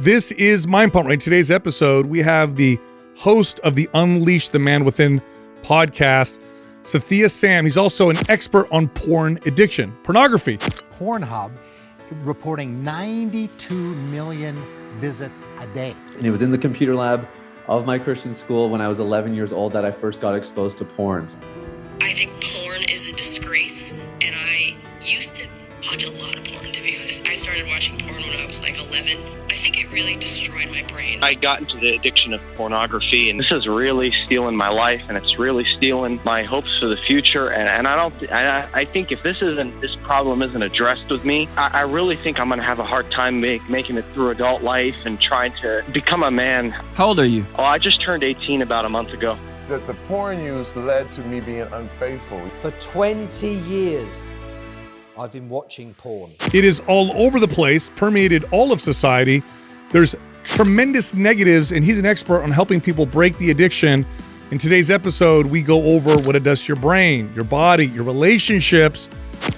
This is Mind Pump. Right? Today's episode, we have the host of the Unleash the Man Within podcast, Sathiya Sam. He's also an expert on porn addiction, pornography. Pornhub reporting 92 million visits a day. And it was in the computer lab of my Christian school when I was 11 years old that I first got exposed to porn. I think porn is a disgrace, and I used to watch a lot of porn, to be honest. I started watching porn when I was like 11. I think it really destroyed my brain. I got into the addiction of pornography, and this is really stealing my life, and it's really stealing my hopes for the future. And I think if this problem isn't addressed with me, I really think I'm going to have a hard time making it through adult life and trying to become a man. How old are you? Oh, I just turned 18 about a month ago. That the porn use led to me being unfaithful. For 20 years, I've been watching porn. It is all over the place, permeated all of society. There's tremendous negatives, and he's an expert on helping people break the addiction. In today's episode, we go over what it does to your brain, your body, your relationships,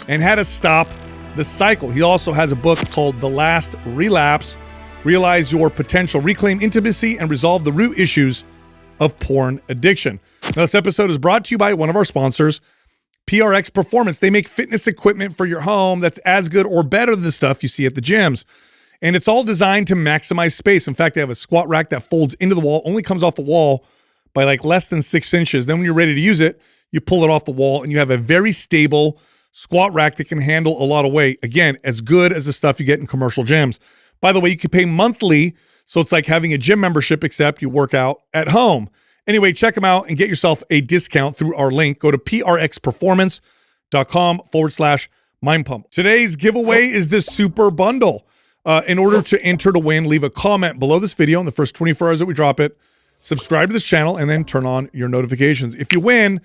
and how to stop the cycle. He also has a book called The Last Relapse, Realize Your Potential, Reclaim Intimacy, and Resolve the Root Issues of Porn Addiction. Now, this episode is brought to you by one of our sponsors, PRX Performance. They make fitness equipment for your home that's as good or better than the stuff you see at the gyms. And it's all designed to maximize space. In fact, they have a squat rack that folds into the wall, only comes off the wall by like less than 6 inches. Then when you're ready to use it, you pull it off the wall and you have a very stable squat rack that can handle a lot of weight. Again, as good as the stuff you get in commercial gyms. By the way, you can pay monthly, so it's like having a gym membership, except you work out at home. Anyway, check them out and get yourself a discount through our link. Go to prxperformance.com/mindpump. Today's giveaway is this super bundle. In order to enter to win, leave a comment below this video in the first 24 hours that we drop it. Subscribe to this channel and then turn on your notifications. If you win,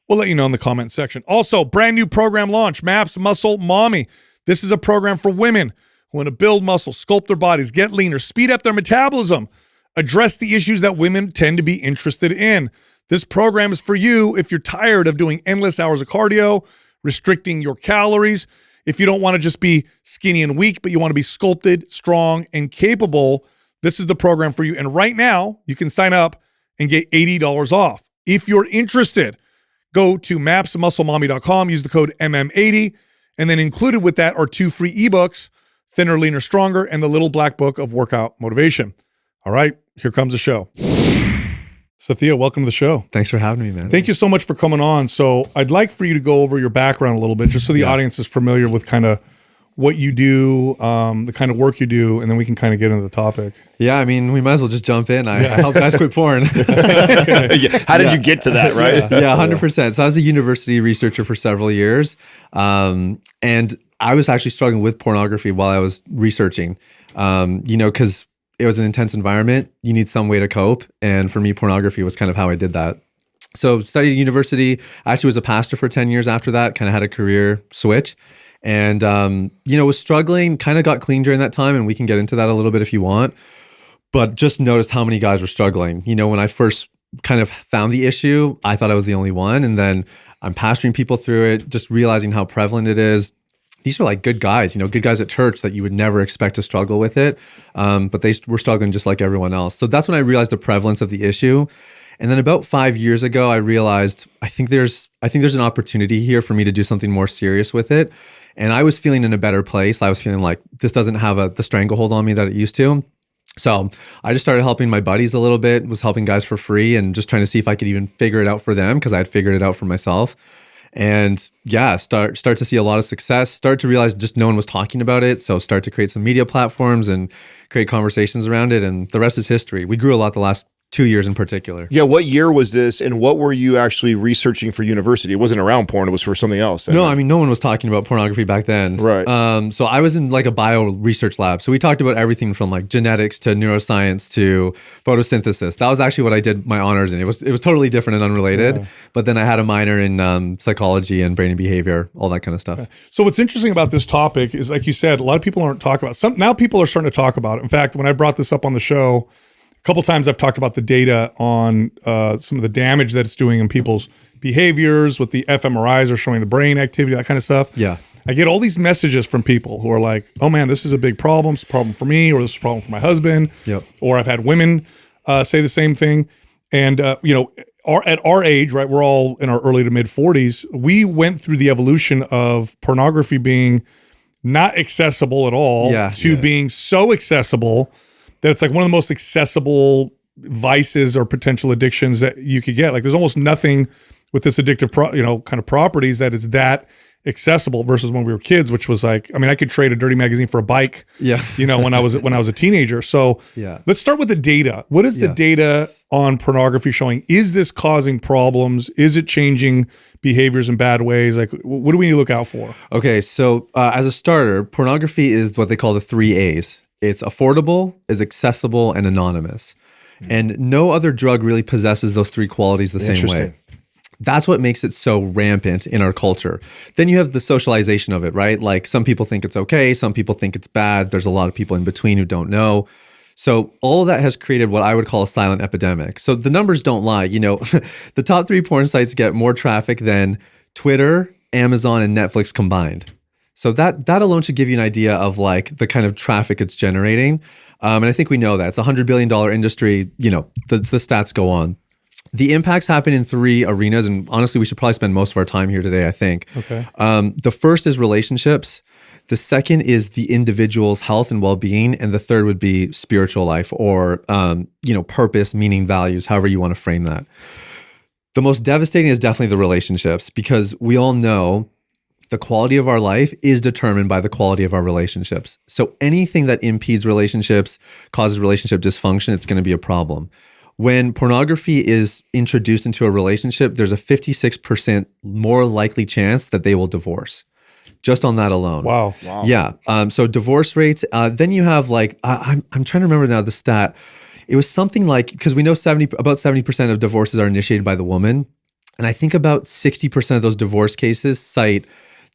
we'll let you know in the comment section. Also, brand new program launch, MAPS Muscle Mommy. This is a program for women who want to build muscle, sculpt their bodies, get leaner, speed up their metabolism, address the issues that women tend to be interested in. This program is for you if you're tired of doing endless hours of cardio, restricting your calories, if you don't want to just be skinny and weak, but you want to be sculpted, strong, and capable. This is the program for you. And right now, you can sign up and get $80 off. If you're interested, go to mapsmusclemommy.com, use the code MM80, and then included with that are 2 free ebooks, Thinner, Leaner, Stronger, and the Little Black Book of Workout Motivation. All right, here comes the show. Sathiya, welcome to the show. Thanks for having me, man. Thank you so much for coming on. So I'd like for you to go over your background a little bit, just so the audience is familiar with kind of what you do, the kind of work you do, and then we can kind of get into the topic. Yeah, I mean, we might as well just jump in. I help guys quit porn. How did you get to that, right? Yeah, 100%. So I was a university researcher for several years, and I was actually struggling with pornography while I was researching, because it was an intense environment. You need some way to cope. And for me, pornography was kind of how I did that. So studied at university. I actually was a pastor for 10 years after that, kind of had a career switch. And, was struggling, kind of got clean during that time. And we can get into that a little bit if you want. But just noticed how many guys were struggling. When I first kind of found the issue, I thought I was the only one. And then I'm pastoring people through it, just realizing how prevalent it is. These are like good guys, good guys at church that you would never expect to struggle with it. But they were struggling just like everyone else. So that's when I realized the prevalence of the issue. And then about 5 years ago, I realized I think there's an opportunity here for me to do something more serious with it. And I was feeling in a better place. I was feeling like this doesn't have the stranglehold on me that it used to. So I just started helping my buddies a little bit, was helping guys for free and just trying to see if I could even figure it out for them because I had figured it out for myself. And yeah, start to see a lot of success, start to realize just no one was talking about it. So start to create some media platforms and create conversations around it. And the rest is history. We grew a lot the last 2 years in particular. Yeah, what year was this and what were you actually researching for university? It wasn't around porn, it was for something else. No, I mean, no one was talking about pornography back then. Right. So I was in like a bio research lab. So we talked about everything from like genetics to neuroscience to photosynthesis. That was actually what I did my honors in. It was totally different and unrelated, but then I had a minor in psychology and brain and behavior, all that kind of stuff. So what's interesting about this topic is, like you said, a lot of people aren't talking about it. Now people are starting to talk about it. In fact, when I brought this up on the show, a couple times I've talked about the data on some of the damage that it's doing in people's behaviors, what the fMRIs are showing, the brain activity, that kind of stuff. Yeah. I get all these messages from people who are like, oh man, this is a big problem. It's a problem for me, or this is a problem for my husband. Yep. Or I've had women say the same thing. And, at our age, right, we're all in our early to mid 40s. We went through the evolution of pornography being not accessible at all to being so accessible that it's like one of the most accessible vices or potential addictions that you could get. Like there's almost nothing with this addictive, kind of properties that is that accessible versus when we were kids, which was like, I mean, I could trade a dirty magazine for a bike. Yeah. When I was a teenager. So let's start with the data. What is the data on pornography showing? Is this causing problems? Is it changing behaviors in bad ways? Like, what do we need to look out for? Okay, so as a starter, pornography is what they call the 3 A's. It's affordable, is accessible, and anonymous. And no other drug really possesses those 3 qualities the same way. That's what makes it so rampant in our culture. Then you have the socialization of it, right? Like some people think it's okay, some people think it's bad. There's a lot of people in between who don't know. So all of that has created what I would call a silent epidemic. So the numbers don't lie. The top 3 porn sites get more traffic than Twitter, Amazon, and Netflix combined. So that alone should give you an idea of like the kind of traffic it's generating. And I think we know that. It's a $100 billion industry. The stats go on. The impacts happen in 3 arenas, and honestly, we should probably spend most of our time here today, I think. Okay. The first is relationships. The second is the individual's health and well-being, and the third would be spiritual life or, purpose, meaning, values, however you want to frame that. The most devastating is definitely the relationships, because we all know the quality of our life is determined by the quality of our relationships. So anything that impedes relationships, causes relationship dysfunction, it's going to be a problem. When pornography is introduced into a relationship, there's a 56% more likely chance that they will divorce. Just on that alone. Wow. Yeah. So divorce rates. Then you have like, I'm trying to remember now the stat. It was something like, because we know about 70% of divorces are initiated by the woman. And I think about 60% of those divorce cases cite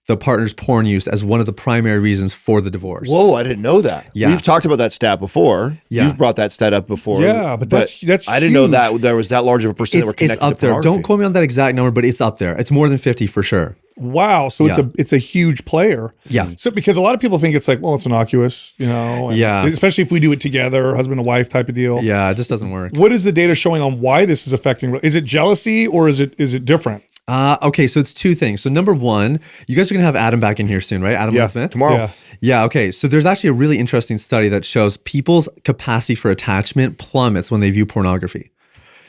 the partner's porn use as one of the primary reasons for the divorce. Whoa, I didn't know that. Yeah. We've talked about that stat before. Yeah. You've brought that stat up before. Yeah, but that's I didn't know huge. that there was that large of a percent that were connected It's up to there. pornography. Don't quote me on that exact number, but it's up there. It's more than 50 for sure. Wow. So it's a huge player. Yeah. So because a lot of people think it's like, well, it's innocuous, and especially if we do it together, husband and wife type of deal. Yeah, it just doesn't work. What is the data showing on why this is affecting? Is it jealousy or is it different? Okay, so it's 2 things. So number 1, you guys are going to have Adam back in here soon, right? Adam Smith? Tomorrow. Yeah, okay. So there's actually a really interesting study that shows people's capacity for attachment plummets when they view pornography.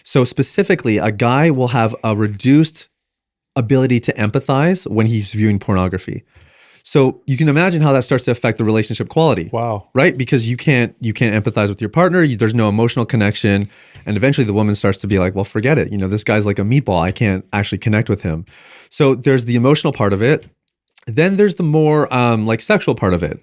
So specifically, a guy will have a reduced ability to empathize when he's viewing pornography. So you can imagine how that starts to affect the relationship quality. Wow. Right? Because you can't empathize with your partner. There's no emotional connection. And eventually the woman starts to be like, well, forget it. This guy's like a meatball. I can't actually connect with him. So there's the emotional part of it. Then there's the more like sexual part of it,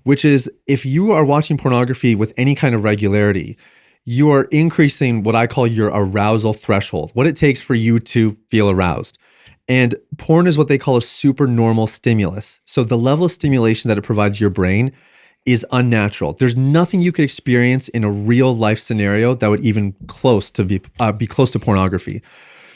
which is if you are watching pornography with any kind of regularity, you are increasing what I call your arousal threshold, what it takes for you to feel aroused. And porn is what they call a supernormal stimulus. So the level of stimulation that it provides your brain is unnatural. There's nothing you could experience in a real life scenario that would even be close to pornography.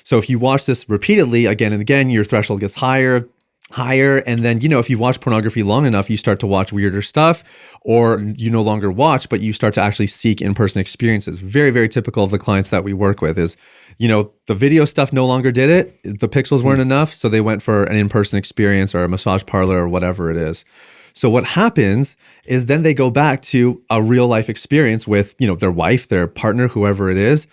So if you watch this repeatedly again and again, your threshold gets higher. And then, if you watch pornography long enough, you start to watch weirder stuff, or you no longer watch, but you start to actually seek in-person experiences. Very, very typical of the clients that we work with is, the video stuff no longer did it. The pixels weren't enough. So they went for an in-person experience or a massage parlor or whatever it is. So what happens is then they go back to a real life experience with, their wife, their partner, whoever it is,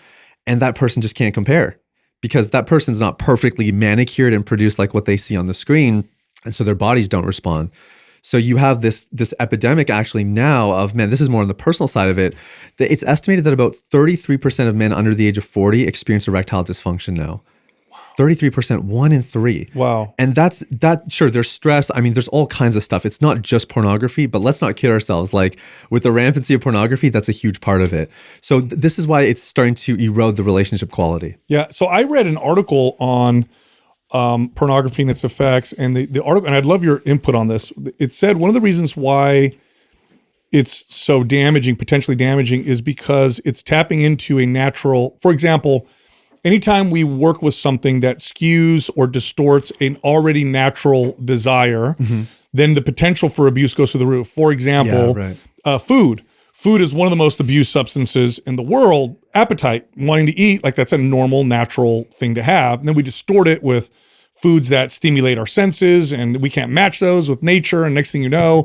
and that person just can't compare. Because that person's not perfectly manicured and produced like what they see on the screen. And so their bodies don't respond. So you have this epidemic actually now of men, this is more on the personal side of it, that it's estimated that about 33% of men under the age of 40 experience erectile dysfunction now. 33%, 1 in 3. Wow. And sure, there's stress. I mean, there's all kinds of stuff. It's not just pornography, but let's not kid ourselves. Like with the rampancy of pornography, that's a huge part of it. So this is why it's starting to erode the relationship quality. Yeah. So I read an article on pornography and its effects, and the article, and I'd love your input on this. It said one of the reasons why it's so damaging, potentially damaging, is because it's tapping into a natural, for example, anytime we work with something that skews or distorts an already natural desire, then the potential for abuse goes through the roof. For example, food. Food is one of the most abused substances in the world. Appetite, wanting to eat, like that's a normal, natural thing to have. And then we distort it with foods that stimulate our senses, and we can't match those with nature. And next thing you know,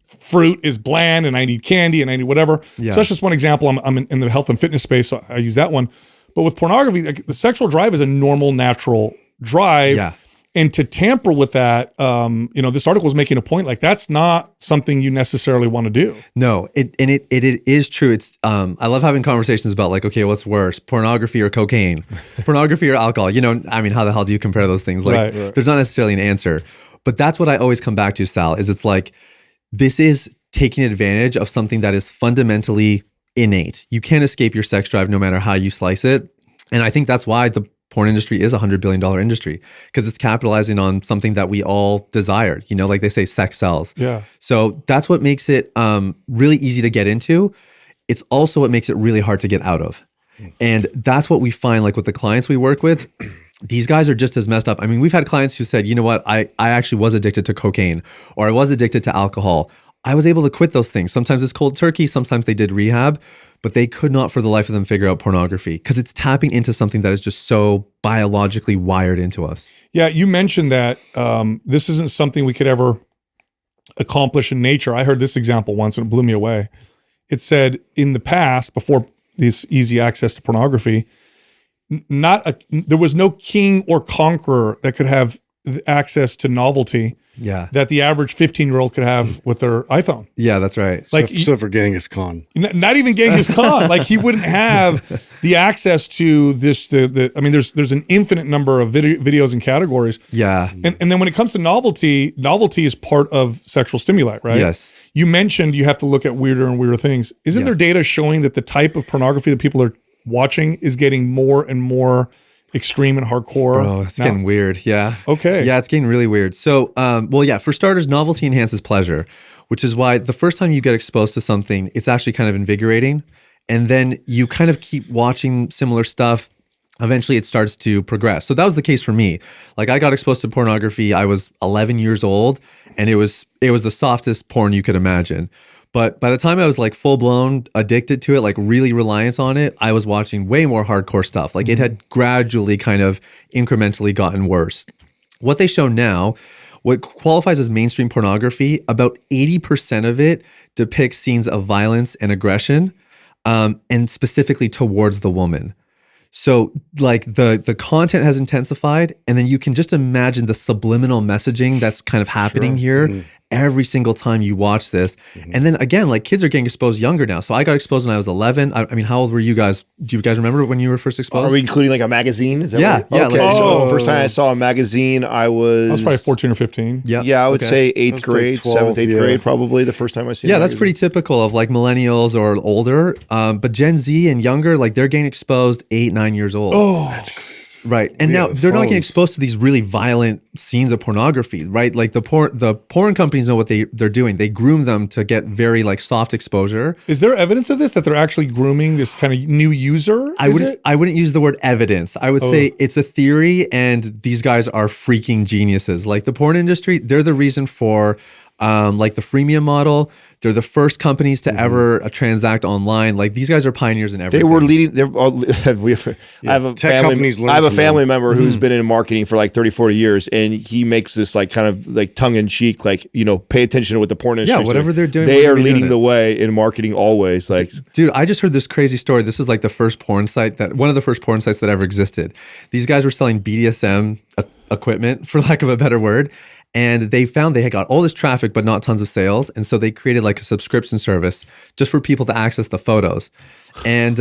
fruit is bland, and I need candy, and I need whatever. Yeah. So that's just one example. I'm in the health and fitness space, so I use that one. But with pornography, like, the sexual drive is a normal, natural drive. Yeah. And to tamper with that, this article is making a point, like that's not something you necessarily want to do. No, it is true. It's I love having conversations about like, okay, what's worse, pornography or cocaine, pornography or alcohol? I mean, how the hell do you compare those things? Like, there's not necessarily an answer, but that's what I always come back to, Sal. Is it's like this is taking advantage of something that is fundamentally innate. You can't escape your sex drive no matter how you slice it, and I think that's why the porn industry is $100 billion industry, because it's capitalizing on something that we all desire. Like they say, sex sells. Yeah. So that's what makes it really easy to get into. It's also what makes it really hard to get out of. And that's what we find, like with the clients we work with, these guys are just as messed up. I mean, we've had clients who said, you know what, I actually was addicted to cocaine, or I was addicted to alcohol. I was able to quit those things. Sometimes it's cold turkey, sometimes they did rehab, but they could not for the life of them figure out pornography, because it's tapping into something that is just so biologically wired into us. Yeah, you mentioned that this isn't something we could ever accomplish in nature. I heard this example once and it blew me away. It said in the past, before this easy access to pornography, there was no king or conqueror that could have access to novelty that the average 15-year-old could have with their iPhone. Yeah, that's right. Like, except for Genghis Khan. Not even Genghis Khan. Like, he wouldn't have the access to this. I mean, there's an infinite number of videos and categories. Yeah. And then when it comes to novelty is part of sexual stimuli, right? Yes. You mentioned you have to look at weirder and weirder things. Isn't there data showing that the type of pornography that people are watching is getting more and more extreme and hardcore? Bro, it's getting weird. Yeah. Okay. Yeah, it's getting really weird. So, for starters, novelty enhances pleasure, which is why the first time you get exposed to something, it's actually kind of invigorating. And then you kind of keep watching similar stuff. Eventually it starts to progress. So that was the case for me. Like, I got exposed to pornography. I was 11 years old, and it was the softest porn you could imagine. But by the time I was like full blown addicted to it, like really reliant on it, I was watching way more hardcore stuff. Like, it had gradually kind of incrementally gotten worse. What they show now, what qualifies as mainstream pornography, about 80% of it depicts scenes of violence and aggression, and specifically towards the woman. So like the content has intensified, and then you can just imagine the subliminal messaging that's kind of happening here every single time you watch this. And then again, like, kids are getting exposed younger now. So I got exposed when I was 11. I mean, how old were you guys? Do you guys remember when you were first exposed? Are we including like a magazine? Is that yeah. Okay. So first time I saw a magazine, I was probably 14 or 15. Yeah, I would say 8th grade, 7th, 8th grade, probably the first time I seen. Yeah, that's pretty typical of like millennials or older. But Gen Z and younger, like, they're getting exposed 8, 9 years old. Oh, that's crazy. Right. And now they're not getting exposed to these really violent scenes of pornography, right? Like, the porn companies know what they're doing. They groom them to get very like soft exposure. Is there evidence of this, that they're actually grooming this kind of new user? I wouldn't use the word evidence. I would say it's a theory, and these guys are freaking geniuses. Like, the porn industry, they're the reason for like the freemium model. They're the first companies to ever transact online. Like, these guys are pioneers in everything. They were leading. I have a family member who's been in marketing for like 30, 40 years, and he makes this like kind of like tongue in cheek, like, pay attention to what the porn industry. Yeah, whatever they're doing, they are leading the way in marketing always. Like, dude, I just heard this crazy story. This is like the first porn site one of the first porn sites that ever existed. These guys were selling BDSM equipment, for lack of a better word. And they found they had got all this traffic, but not tons of sales. And so they created like a subscription service just for people to access the photos. And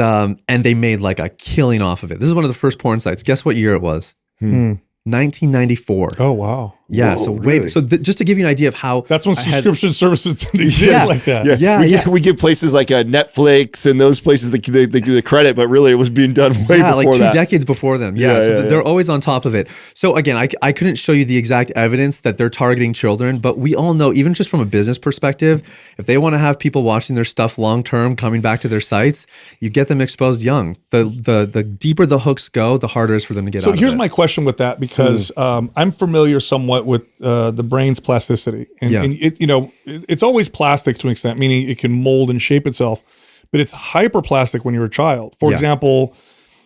they made like a killing off of it. This is one of the first porn sites. Guess what year it was? 1994. Oh, wow. Yeah. Whoa, So really? just to give you an idea of how that's when subscription services didn't exist like that. Yeah. We give places like Netflix and those places the credit, but really it was being done way before like 2 that. decades before them. They're always on top of it. So again, I couldn't show you the exact evidence that they're targeting children, but we all know, even just from a business perspective, if they want to have people watching their stuff long term, coming back to their sites, you get them exposed young. The deeper the hooks go, the harder it is for them to get out of it. So here's my question with that, because because I'm familiar somewhat with the brain's plasticity, and it, it's always plastic to an extent, meaning it can mold and shape itself, but it's hyperplastic when you're a child. For example,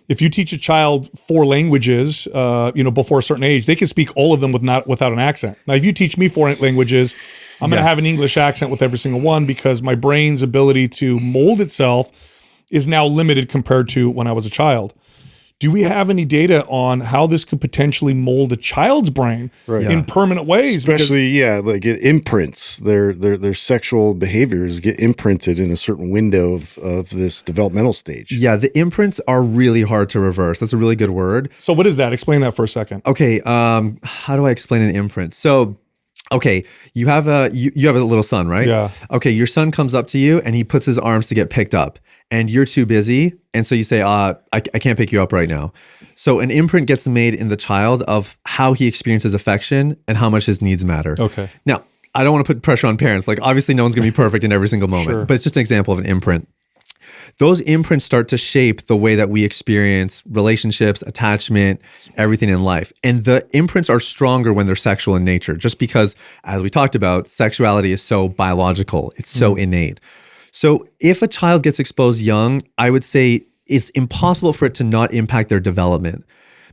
if you teach a child 4 languages, before a certain age, they can speak all of them without an accent. Now, if you teach me 4 languages, I'm going to have an English accent with every single one because my brain's ability to mold itself is now limited compared to when I was a child. Do we have any data on how this could potentially mold a child's brain in permanent ways? Especially, like it imprints their sexual behaviors get imprinted in a certain window of this developmental stage. Yeah, the imprints are really hard to reverse. That's a really good word. So what is that? Explain that for a second. Okay, how do I explain an imprint? So, okay, you have a little son, right? Yeah. Okay, your son comes up to you and he puts his arms to get picked up, and you're too busy, and so you say, I can't pick you up right now. So an imprint gets made in the child of how he experiences affection and how much his needs matter. Okay. Now, I don't want to put pressure on parents. Like, obviously no one's going to be perfect in every single moment, but it's just an example of an imprint. Those imprints start to shape the way that we experience relationships, attachment, everything in life. And the imprints are stronger when they're sexual in nature, just because, as we talked about, sexuality is so biological. It's so innate. So if a child gets exposed young, I would say it's impossible for it to not impact their development,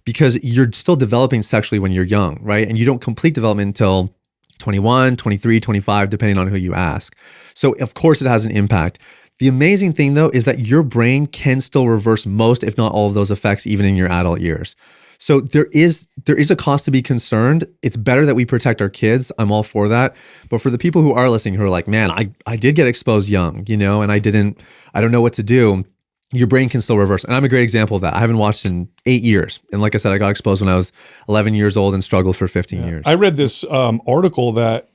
because you're still developing sexually when you're young, right? And you don't complete development until 21, 23, 25, depending on who you ask. So of course it has an impact. The amazing thing, though, is that your brain can still reverse most, if not all, of those effects, even in your adult years. So there is a cost to be concerned. It's better that we protect our kids. I'm all for that. But for the people who are listening, who are like, man, I did get exposed young, and I don't know what to do. Your brain can still reverse. And I'm a great example of that. I haven't watched in 8 years. And like I said, I got exposed when I was 11 years old and struggled for 15 years. I read this article that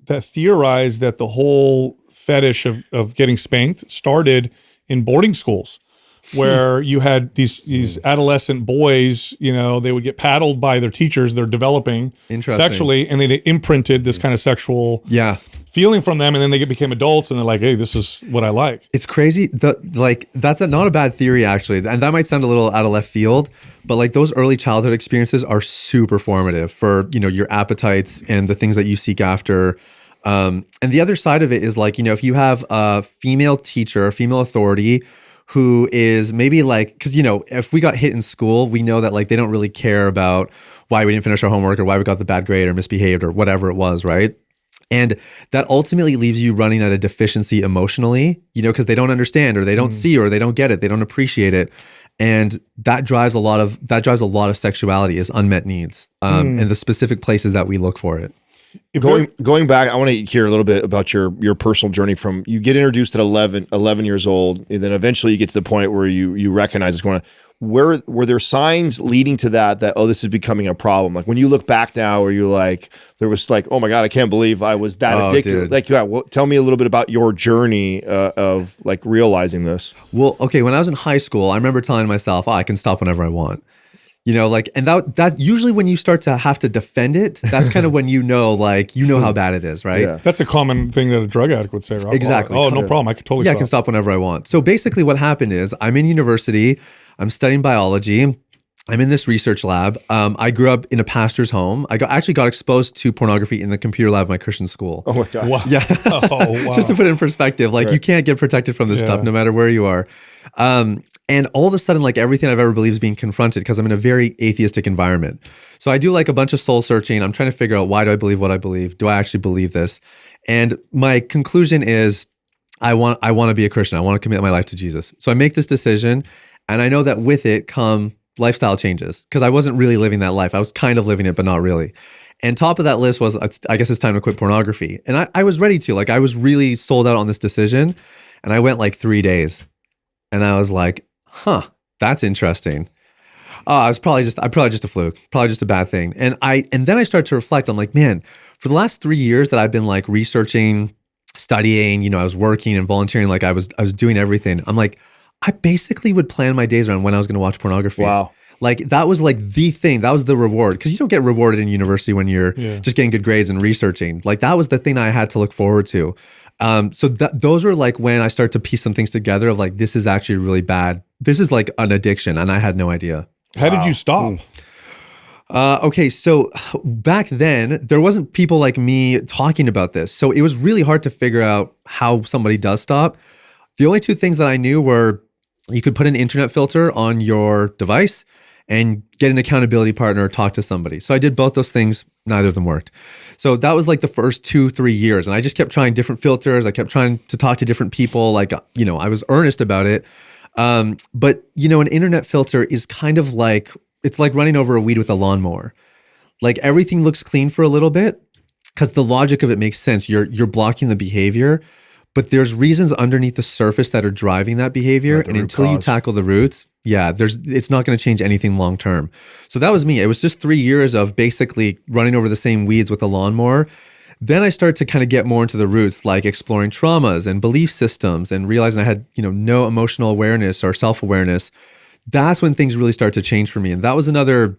theorized that the whole fetish of getting spanked started in boarding schools, where you had these adolescent boys, they would get paddled by their teachers. They're developing sexually, and they imprinted this kind of sexual feeling from them, and then they became adults, and they're like, hey, this is what I like. It's crazy. That's not a bad theory, actually. And that might sound a little out of left field, but like those early childhood experiences are super formative for, your appetites and the things that you seek after. And the other side of it is like, if you have a female teacher, a female authority who is maybe like, because, if we got hit in school, we know that like they don't really care about why we didn't finish our homework or why we got the bad grade or misbehaved or whatever it was, right? And that ultimately leaves you running at a deficiency emotionally, because they don't understand or they don't see or they don't get it, they don't appreciate it. And that drives a lot of sexuality is unmet needs and the specific places that we look for it. Going back, I want to hear a little bit about your personal journey from you get introduced at 11 years old, and then eventually you get to the point where you recognize it's going on. Were there signs leading to that this is becoming a problem? Like when you look back now, where you like, there was like, oh my God, I can't believe I was that addicted. Dude. Like, tell me a little bit about your journey of like realizing this. Well, okay, when I was in high school, I remember telling myself, I can stop whenever I want. And that usually when you start to have to defend it, that's kind of when how bad it is, right? Yeah. That's a common thing that a drug addict would say, right? Exactly. Oh, no problem. I can totally stop. I can stop whenever I want. So basically what happened is I'm in university, I'm studying biology, I'm in this research lab. I grew up in a pastor's home. I actually got exposed to pornography in the computer lab of my Christian school. Oh my God. Wow. Yeah. Oh, wow. Just to put it in perspective, like you can't get protected from this stuff no matter where you are. And all of a sudden, like everything I've ever believed is being confronted because I'm in a very atheistic environment. So I do like a bunch of soul searching. I'm trying to figure out, why do I believe what I believe? Do I actually believe this? And my conclusion is I want to be a Christian. I want to commit my life to Jesus. So I make this decision, and I know that with it come lifestyle changes, because I wasn't really living that life. I was kind of living it, but not really. And top of that list was, I guess it's time to quit pornography. And I was ready to, like, I was really sold out on this decision. And I went like 3 days, and I was like, that's interesting. It's probably just a fluke, probably just a bad thing. And then I started to reflect. I'm like, man, for the last 3 years that I've been like researching, studying, I was working and volunteering, like I was doing everything. I'm like, I basically would plan my days around when I was going to watch pornography. Wow. Like that was like the thing. That was the reward, because you don't get rewarded in university when you're just getting good grades and researching. Like that was the thing I had to look forward to. So those were like when I started to piece some things together of like, this is actually really bad. This is like an addiction, and I had no idea. How did you stop? Okay, so back then, there wasn't people like me talking about this. So it was really hard to figure out how somebody does stop. The only two things that I knew were you could put an internet filter on your device and get an accountability partner or talk to somebody. So I did both those things. Neither of them worked. So that was like the first 2-3 years. And I just kept trying different filters. I kept trying to talk to different people. Like, I was earnest about it. But, an internet filter is kind of like, it's like running over a weed with a lawnmower. Like everything looks clean for a little bit because the logic of it makes sense. You're blocking the behavior, but there's reasons underneath the surface that are driving that behavior. Right, and until you tackle the roots, it's not going to change anything long term. So that was me. It was just 3 years of basically running over the same weeds with a lawnmower. Then I started to kind of get more into the roots, like exploring traumas and belief systems and realizing I had, no emotional awareness or self-awareness. That's when things really start to change for me. And that was another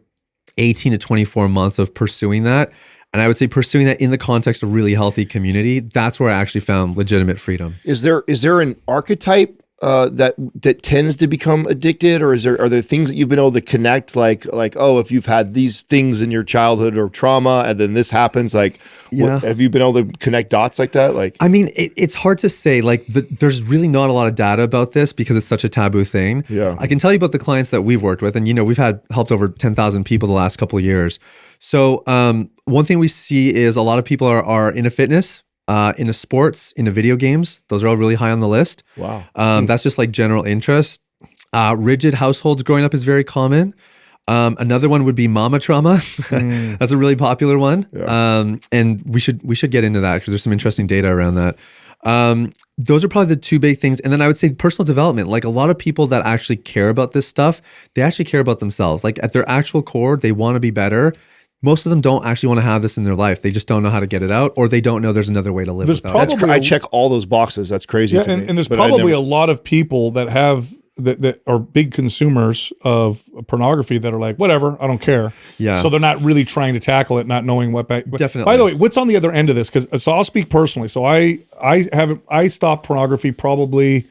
18 to 24 months of pursuing that. And I would say pursuing that in the context of really healthy community, that's where I actually found legitimate freedom. Is there an archetype that tends to become addicted, or are there things that you've been able to connect, like if you've had these things in your childhood or trauma and then this happens, have you been able to connect dots like that? It's hard to say. There's really not a lot of data about this because it's such a taboo thing. Yeah, I can tell you about the clients that we've worked with, and we've helped over 10,000 people the last couple of years. So one thing we see is a lot of people are into fitness. Into sports, into video games. Those are all really high on the list. Wow. That's just like general interest. Rigid households growing up is very common. Another one would be mama trauma. That's a really popular one. Yeah. And we should get into that because there's some interesting data around that. Those are probably the two big things. And then I would say personal development. Like a lot of people that actually care about this stuff, they actually care about themselves. Like at their actual core, they want to be better. Most of them don't actually want to have this in their life. They just don't know how to get it out, or they don't know there's another way to live without it. I check all those boxes. That's crazy. Yeah, and there's probably a lot of people that that are big consumers of pornography that are like, whatever, I don't care. Yeah. So they're not really trying to tackle it, not knowing what. Definitely. By the way, what's on the other end of this? So I'll speak personally. So I stopped pornography probably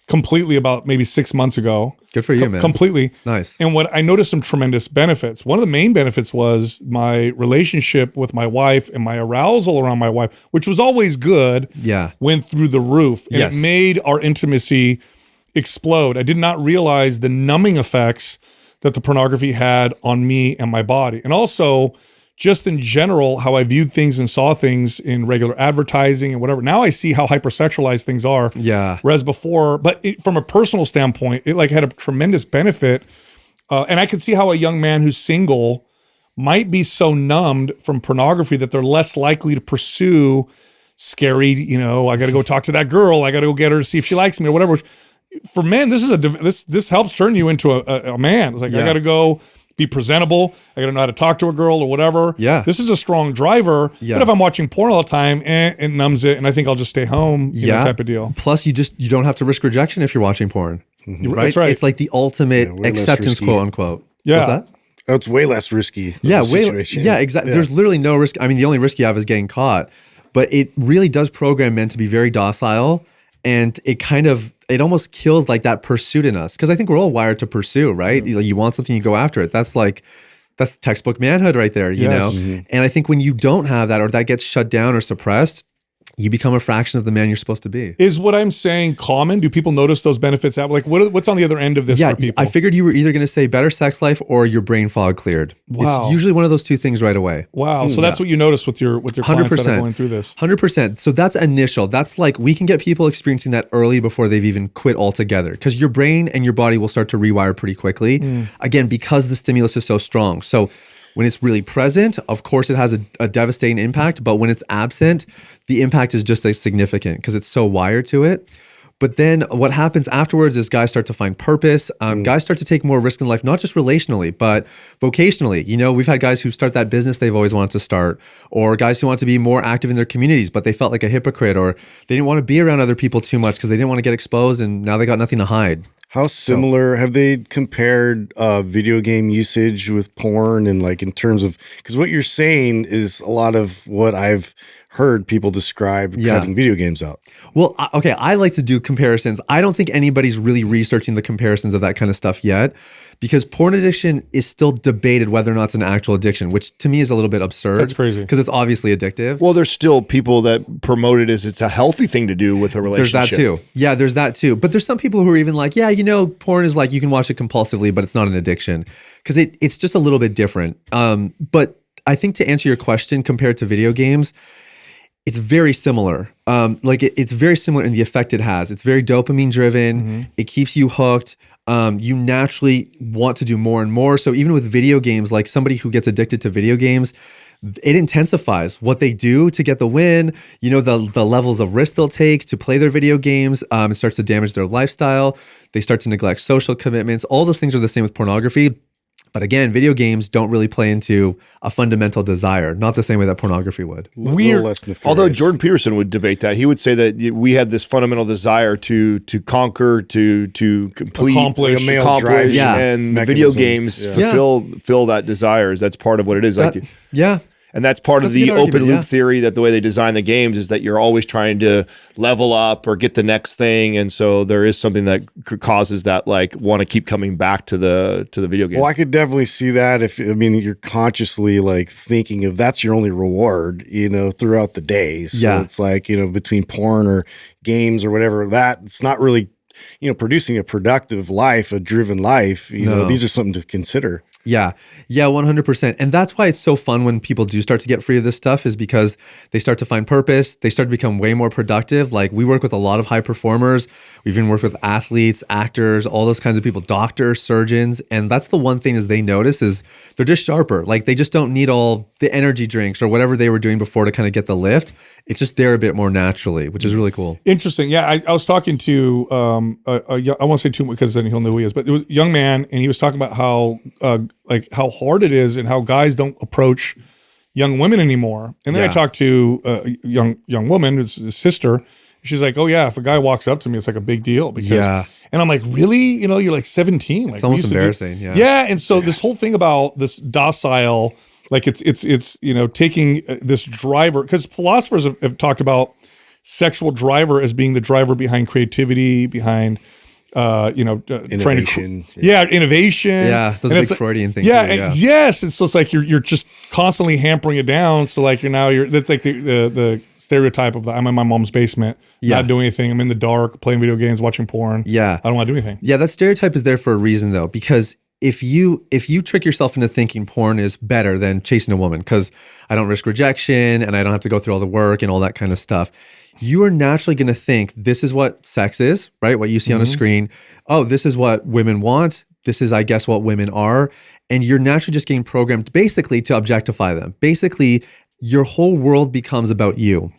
completely about maybe 6 months ago. Good for you, man. Completely. Nice. And I noticed some tremendous benefits. One of the main benefits was my relationship with my wife and my arousal around my wife, which was always good. Yeah. Went through the roof. And Yes. it made our intimacy explode. I did not realize the numbing effects that the pornography had on me and my body. And also, just in general, how I viewed things and saw things in regular advertising and whatever. Now I see how hypersexualized things are. Yeah. Whereas before, but from a personal standpoint, it had a tremendous benefit. And I could see how a young man who's single might be so numbed from pornography that they're less likely to pursue scary, I got to go talk to that girl. I got to go get her to see if she likes me or whatever. For men, this helps turn you into a man. It's like, I got to go be presentable. I got to know how to talk to a girl or whatever. Yeah. This is a strong driver. Yeah. But if I'm watching porn all the time, it numbs it. And I think I'll just stay home, type of deal. Plus, you don't have to risk rejection if you're watching porn. Mm-hmm. Right? That's right. It's like the ultimate acceptance, quote unquote. Yeah. What's that? Oh, it's way less risky. Situation. Exactly. Yeah. There's literally no risk. I mean, the only risk you have is getting caught. But it really does program men to be very docile. And it almost kills like that pursuit in us. Because I think we're all wired to pursue, right? Mm-hmm. You want something, you go after it. That's textbook manhood right there, you know? Mm-hmm. And I think when you don't have that, or that gets shut down or suppressed, you become a fraction of the man you're supposed to be. Is what I'm saying common? Do people notice those benefits? Like, what's on the other end of this for people? I figured you were either going to say better sex life or your brain fog cleared. Wow. It's usually one of those two things right away. Wow. So that's what you notice with your clients that are going through this. 100%. So that's initial. That's like we can get people experiencing that early before they've even quit altogether, because your brain and your body will start to rewire pretty quickly. Again, because the stimulus is so strong. So when it's really present, of course, it has a devastating impact. But when it's absent, the impact is just as significant because it's so wired to it. But then what happens afterwards is guys start to find purpose. Guys start to take more risk in life, not just relationally, but vocationally. We've had guys who start that business they've always wanted to start, or guys who want to be more active in their communities, but they felt like a hypocrite, or they didn't want to be around other people too much because they didn't want to get exposed, and now they got nothing to hide. How similar have they compared video game usage with porn, and like in terms of, because what you're saying is a lot of what I've heard people describe cutting video games out. Well, okay, I like to do comparisons. I don't think anybody's really researching the comparisons of that kind of stuff yet, because porn addiction is still debated whether or not it's an actual addiction, which to me is a little bit absurd. That's crazy. Because it's obviously addictive. Well, there's still people that promote it as it's a healthy thing to do with a relationship. There's that too. Yeah, there's that too. But there's some people who are even like, yeah, you know, porn is like you can watch it compulsively, but it's not an addiction, because it's just a little bit different. But I think to answer your question, compared to video games, it's very similar. It's very similar in the effect it has. It's very dopamine driven. It keeps you hooked. You naturally want to do more and more. So even with video games, like somebody who gets addicted to video games, it intensifies what they do to get the win. You know, the levels of risk they'll take to play their video games. It starts to damage their lifestyle. They start to neglect social commitments. All those things are the same with pornography. But again, video games don't really play into a fundamental desire, not the same way that pornography would. Weird. Although Jordan Peterson would debate that. He would say that we had this fundamental desire to conquer, to complete, accomplish, and the video games fulfill that desires. That's part of what it is. And that's part of the open loop theory, that the way they design the games is that you're always trying to level up or get the next thing. And so there is something that causes that, like, want to keep coming back to the video game. Well, I could definitely see that if, I mean, you're consciously like thinking of that's your only reward, you know, throughout the day. So it's like, you know, between porn or games or whatever, that it's not really, you know, producing a productive life, a driven life. You know, these are something to consider. Yeah, 100%. And that's why it's so fun when people do start to get free of this stuff, is because they start to find purpose. They start to become way more productive. Like, we work with a lot of high performers. We've even worked with athletes, actors, all those kinds of people, doctors, surgeons. And that's the one thing is they notice is they're just sharper. Like, they just don't need all the energy drinks or whatever they were doing before to kind of get the lift. It's just there a bit more naturally, which is really cool. Interesting. Yeah, I was talking to, I won't say too much because then he'll know who he is, but it was a young man, and he was talking about how hard it is and how guys don't approach young women anymore. And then I talked to a young woman, his sister. She's like, oh yeah, if a guy walks up to me, it's like a big deal. Because, and I'm like, really? You know, you're like 17. Like, it's almost embarrassing. Yeah. And so this whole thing about this docile, like it's you know, taking this driver, because philosophers have talked about sexual driver as being the driver behind creativity, behind innovation. Innovation. Yeah, those big Freudian things. Yes. And so it's like you're just constantly hampering it down. So like that's like the stereotype of I'm in my mom's basement, not doing anything. I'm in the dark, playing video games, watching porn. Yeah. I don't want to do anything. Yeah, that stereotype is there for a reason though, because if you trick yourself into thinking porn is better than chasing a woman because I don't risk rejection and I don't have to go through all the work and all that kind of stuff, you are naturally going to think this is what sex is, right? What you see on a screen. Oh, this is what women want. This is, I guess, what women are. And you're naturally just getting programmed basically to objectify them. Basically, your whole world becomes about you.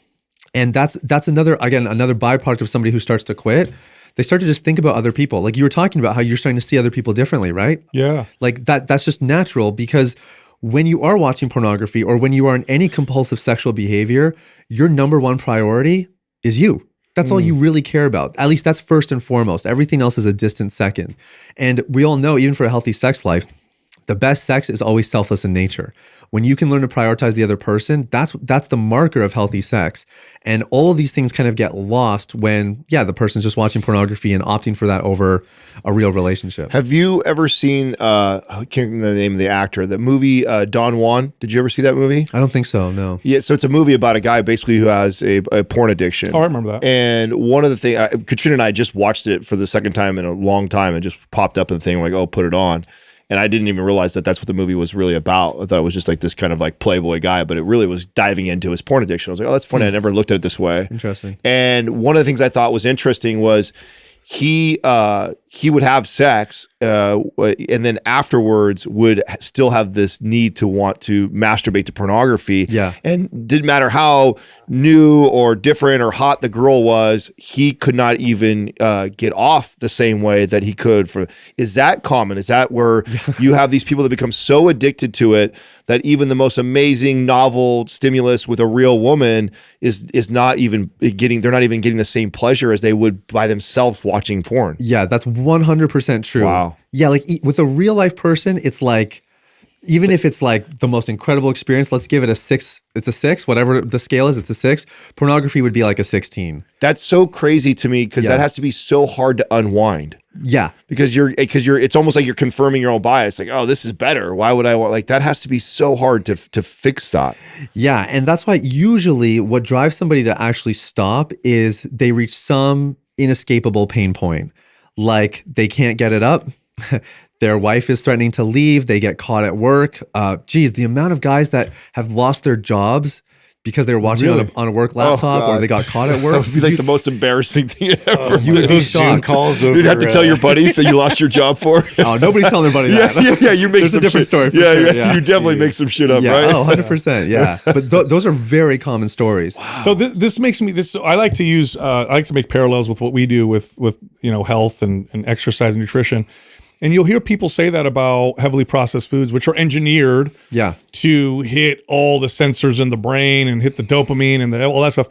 And that's another byproduct of somebody who starts to quit. They start to just think about other people. Like you were talking about how you're starting to see other people differently, right? Yeah. Like that's just natural, because when you are watching pornography or when you are in any compulsive sexual behavior, your number one priority is you. That's all you really care about. At least that's first and foremost. Everything else is a distant second. And we all know, even for a healthy sex life, the best sex is always selfless in nature. When you can learn to prioritize the other person, that's the marker of healthy sex. And all of these things kind of get lost when, the person's just watching pornography and opting for that over a real relationship. Have you ever seen, I can't remember the name of the actor, the movie Don Juan? Did you ever see that movie? I don't think so, no. Yeah, so it's a movie about a guy basically who has a porn addiction. Oh, I remember that. And one of the things, Katrina and I just watched it for the second time in a long time. It just popped up in the thing, like, oh, put it on. And I didn't even realize that that's what the movie was really about. I thought it was just like this kind of like Playboy guy, but it really was diving into his porn addiction. I was like, oh, that's funny. I never looked at it this way. Interesting. And one of the things I thought was interesting was he would have sex and then afterwards would still have this need to want to masturbate to pornography. Yeah. And didn't matter how new or different or hot the girl was, he could not even get off the same way that he could. Is that common? Is that where you have these people that become so addicted to it that even the most amazing novel stimulus with a real woman is not even getting, they're not even getting the same pleasure as they would by themselves watching porn? Yeah, that's 100% true. Wow. Yeah, like with a real life person, it's like even if it's like the most incredible experience, let's give it a 6. It's a 6, whatever the scale is, it's a 6. Pornography would be like a 16. That's so crazy to me because that has to be so hard to unwind. Yeah. Because it's almost like you're confirming your own bias. Like, oh, this is better. Why would I want, like, that has to be so hard to fix that. Yeah. And that's why usually what drives somebody to actually stop is they reach some inescapable pain point. Like they can't get it up. Their wife is threatening to leave. They get caught at work. The amount of guys that have lost their jobs because they were watching on a work laptop or they got caught at work. That would be like the most embarrassing thing ever. You would those Zoom calls over. You'd have to tell your buddies that you lost your job for. Oh, nobody's telling their buddy that. Yeah. You make There's some a different shit. story for sure. You definitely make some shit up, yeah. right? Oh, 100%. Yeah. But those are very common stories. Wow. So this makes me I like to use I like to make parallels with what we do with health and exercise and nutrition. And you'll hear people say that about heavily processed foods, which are engineered to hit all the sensors in the brain and hit the dopamine and all that stuff.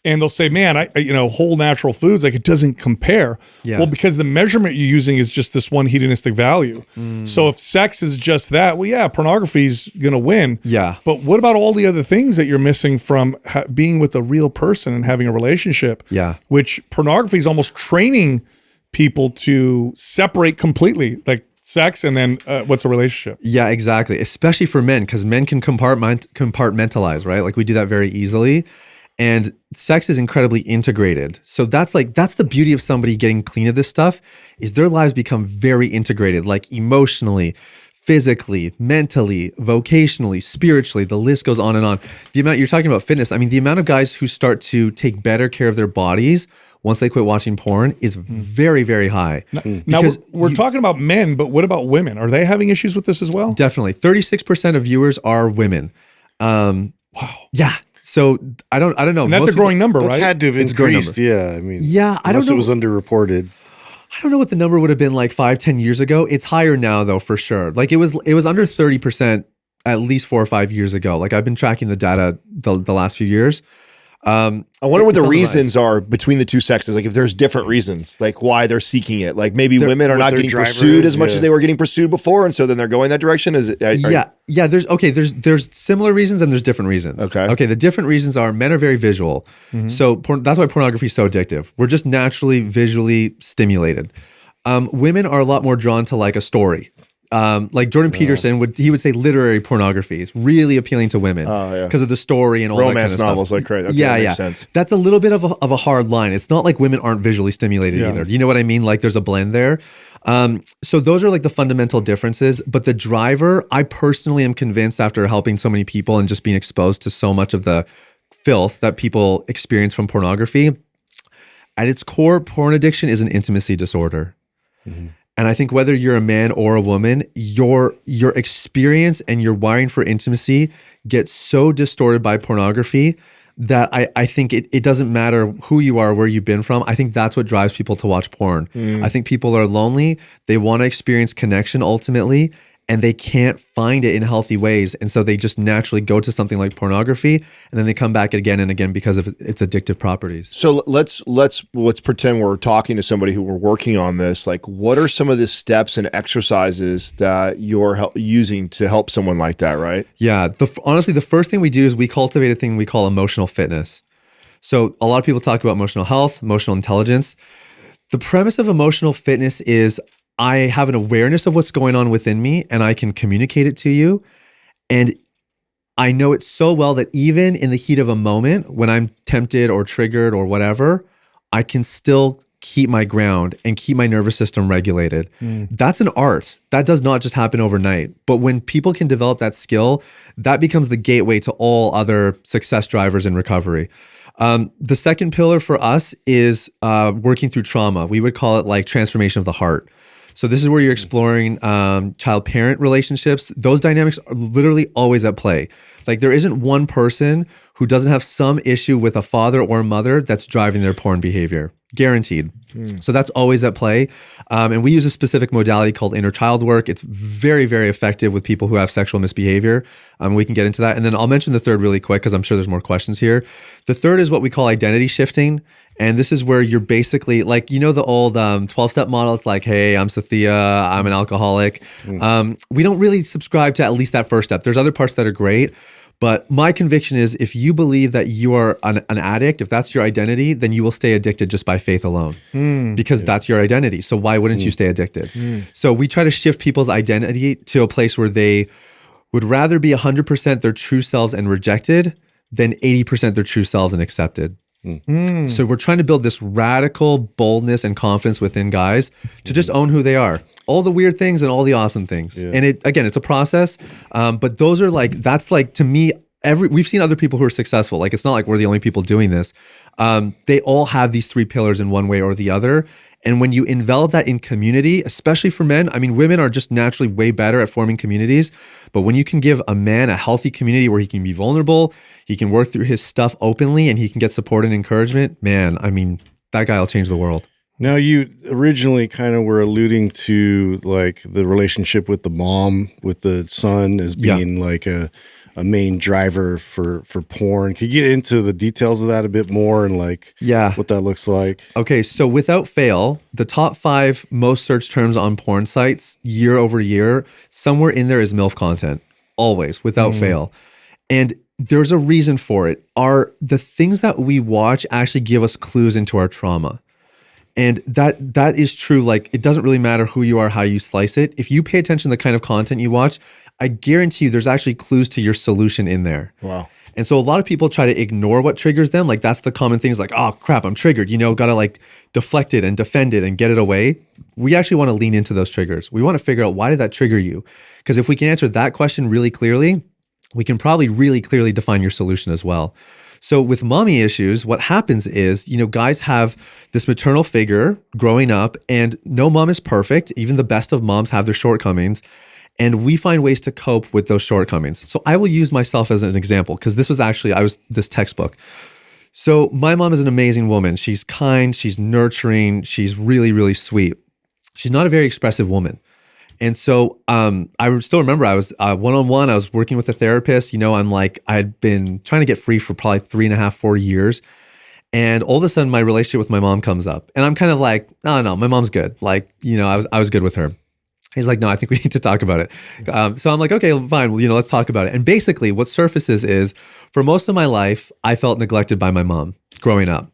And they'll say, man, whole natural foods, like it doesn't compare. Yeah. Well, because the measurement you're using is just this one hedonistic value. So if sex is just that, well, yeah, pornography is going to win. Yeah. But what about all the other things that you're missing from being with a real person and having a relationship? Yeah. Which pornography is almost training people to separate completely, like sex and then what's a relationship. Yeah, exactly. Especially for men, because men can compartmentalize, right? Like we do that very easily. And sex is incredibly integrated. So that's the beauty of somebody getting clean of this stuff is their lives become very integrated, like emotionally, physically, mentally, vocationally, spiritually, the list goes on and on. The amount you're talking about fitness, I mean, the amount of guys who start to take better care of their bodies once they quit watching porn is very, very high. Now we're talking about men, but what about women? Are they having issues with this as well? Definitely. 36% of viewers are women. Wow. Yeah. So I don't know. And that's a growing number, right? That's had to have increased. Yeah. I mean, I don't know. It was underreported. I don't know what the number would have been like 5-10 years ago. It's higher now though, for sure. Like it was under 30% at least 4 or 5 years ago. Like I've been tracking the data the last few years. I wonder what the reasons are between the two sexes. Like if there's different reasons, like why they're seeking it. Like maybe women are not getting pursued as much as they were getting pursued before, and so then they're going that direction. There's similar reasons and there's different reasons. Okay. The different reasons are men are very visual, so that's why pornography is so addictive. We're just naturally visually stimulated. Women are a lot more drawn to like a story. Like Jordan Peterson would say literary pornography is really appealing to women because of the story and all romance that kind of novels, stuff. Like crazy. Okay, yeah, that makes sense. That's a little bit of a hard line. It's not like women aren't visually stimulated either. You know what I mean? Like there's a blend there. So those are like the fundamental differences. But the driver, I personally am convinced after helping so many people and just being exposed to so much of the filth that people experience from pornography, at its core, porn addiction is an intimacy disorder. And I think whether you're a man or a woman, your experience and your wiring for intimacy gets so distorted by pornography that I think it doesn't matter who you are, where you've been from. I think that's what drives people to watch porn. I think people are lonely. They want to experience connection ultimately, and they can't find it in healthy ways. And so they just naturally go to something like pornography, and then they come back again and again because of its addictive properties. So let's pretend we're talking to somebody who we're working on this. Like, what are some of the steps and exercises that you're using to help someone like that, right? Yeah. Honestly, the first thing we do is we cultivate a thing we call emotional fitness. So a lot of people talk about emotional health, emotional intelligence. The premise of emotional fitness is I have an awareness of what's going on within me and I can communicate it to you. And I know it so well that even in the heat of a moment when I'm tempted or triggered or whatever, I can still keep my ground and keep my nervous system regulated. That's an art. That does not just happen overnight. But when people can develop that skill, that becomes the gateway to all other success drivers in recovery. The second pillar for us is working through trauma. We would call it like transformation of the heart. So this is where you're exploring child-parent relationships. Those dynamics are literally always at play. Like there isn't one person who doesn't have some issue with a father or a mother that's driving their porn behavior. Guaranteed. So that's always at play. And we use a specific modality called inner child work. It's very, very effective with people who have sexual misbehavior. We can get into that. And then I'll mention the third really quick because I'm sure there's more questions here. The third is what we call identity shifting. And this is where you're basically like, you know, the old 12-step model. It's like, hey, I'm Sathiya, I'm an alcoholic. We don't really subscribe to at least that first step. There's other parts that are great. But my conviction is if you believe that you are an addict, if that's your identity, then you will stay addicted just by faith alone because that's your identity. So why wouldn't you stay addicted? So we try to shift people's identity to a place where they would rather be 100% their true selves and rejected than 80% their true selves and accepted. So we're trying to build this radical boldness and confidence within guys to just own who they are. All the weird things and all the awesome things. And it's a process. But those are like, that's like, to me, we've seen other people who are successful. Like, it's not like we're the only people doing this. They all have these three pillars in one way or the other. And when you envelop that in community, especially for men, I mean, women are just naturally way better at forming communities. But when you can give a man a healthy community where he can be vulnerable, he can work through his stuff openly, and he can get support and encouragement, man, I mean, that guy will change the world. Now, you originally kind of were alluding to like the relationship with the mom, with the son as being like a main driver for porn. Could you get into the details of that a bit more and like what that looks like? Okay, so without fail, the top 5 most searched terms on porn sites year over year, somewhere in there is MILF content, always, without fail. And there's a reason for it. The things that we watch actually give us clues into our trauma. And that is true. Like, it doesn't really matter who you are, how you slice it. If you pay attention to the kind of content you watch, I guarantee you there's actually clues to your solution in there. Wow. And so a lot of people try to ignore what triggers them. Like, that's the common thing is like, oh crap, I'm triggered, got to like deflect it and defend it and get it away. We actually want to lean into those triggers. We want to figure out, why did that trigger you? Because if we can answer that question really clearly, we can probably really clearly define your solution as well. So with mommy issues, what happens is, guys have this maternal figure growing up, and no mom is perfect. Even the best of moms have their shortcomings. And we find ways to cope with those shortcomings. So I will use myself as an example, because this was actually, this textbook. So my mom is an amazing woman. She's kind, she's nurturing, she's really, really sweet. She's not a very expressive woman. And so I still remember I was one-on-one, I was working with a therapist, I'd been trying to get free for probably 3.5, 4 years. And all of a sudden my relationship with my mom comes up, and I'm kind of like, oh no, my mom's good. Like, I was good with her. He's like, no, I think we need to talk about it. So I'm like, okay, fine. Well, let's talk about it. And basically what surfaces is, for most of my life, I felt neglected by my mom growing up.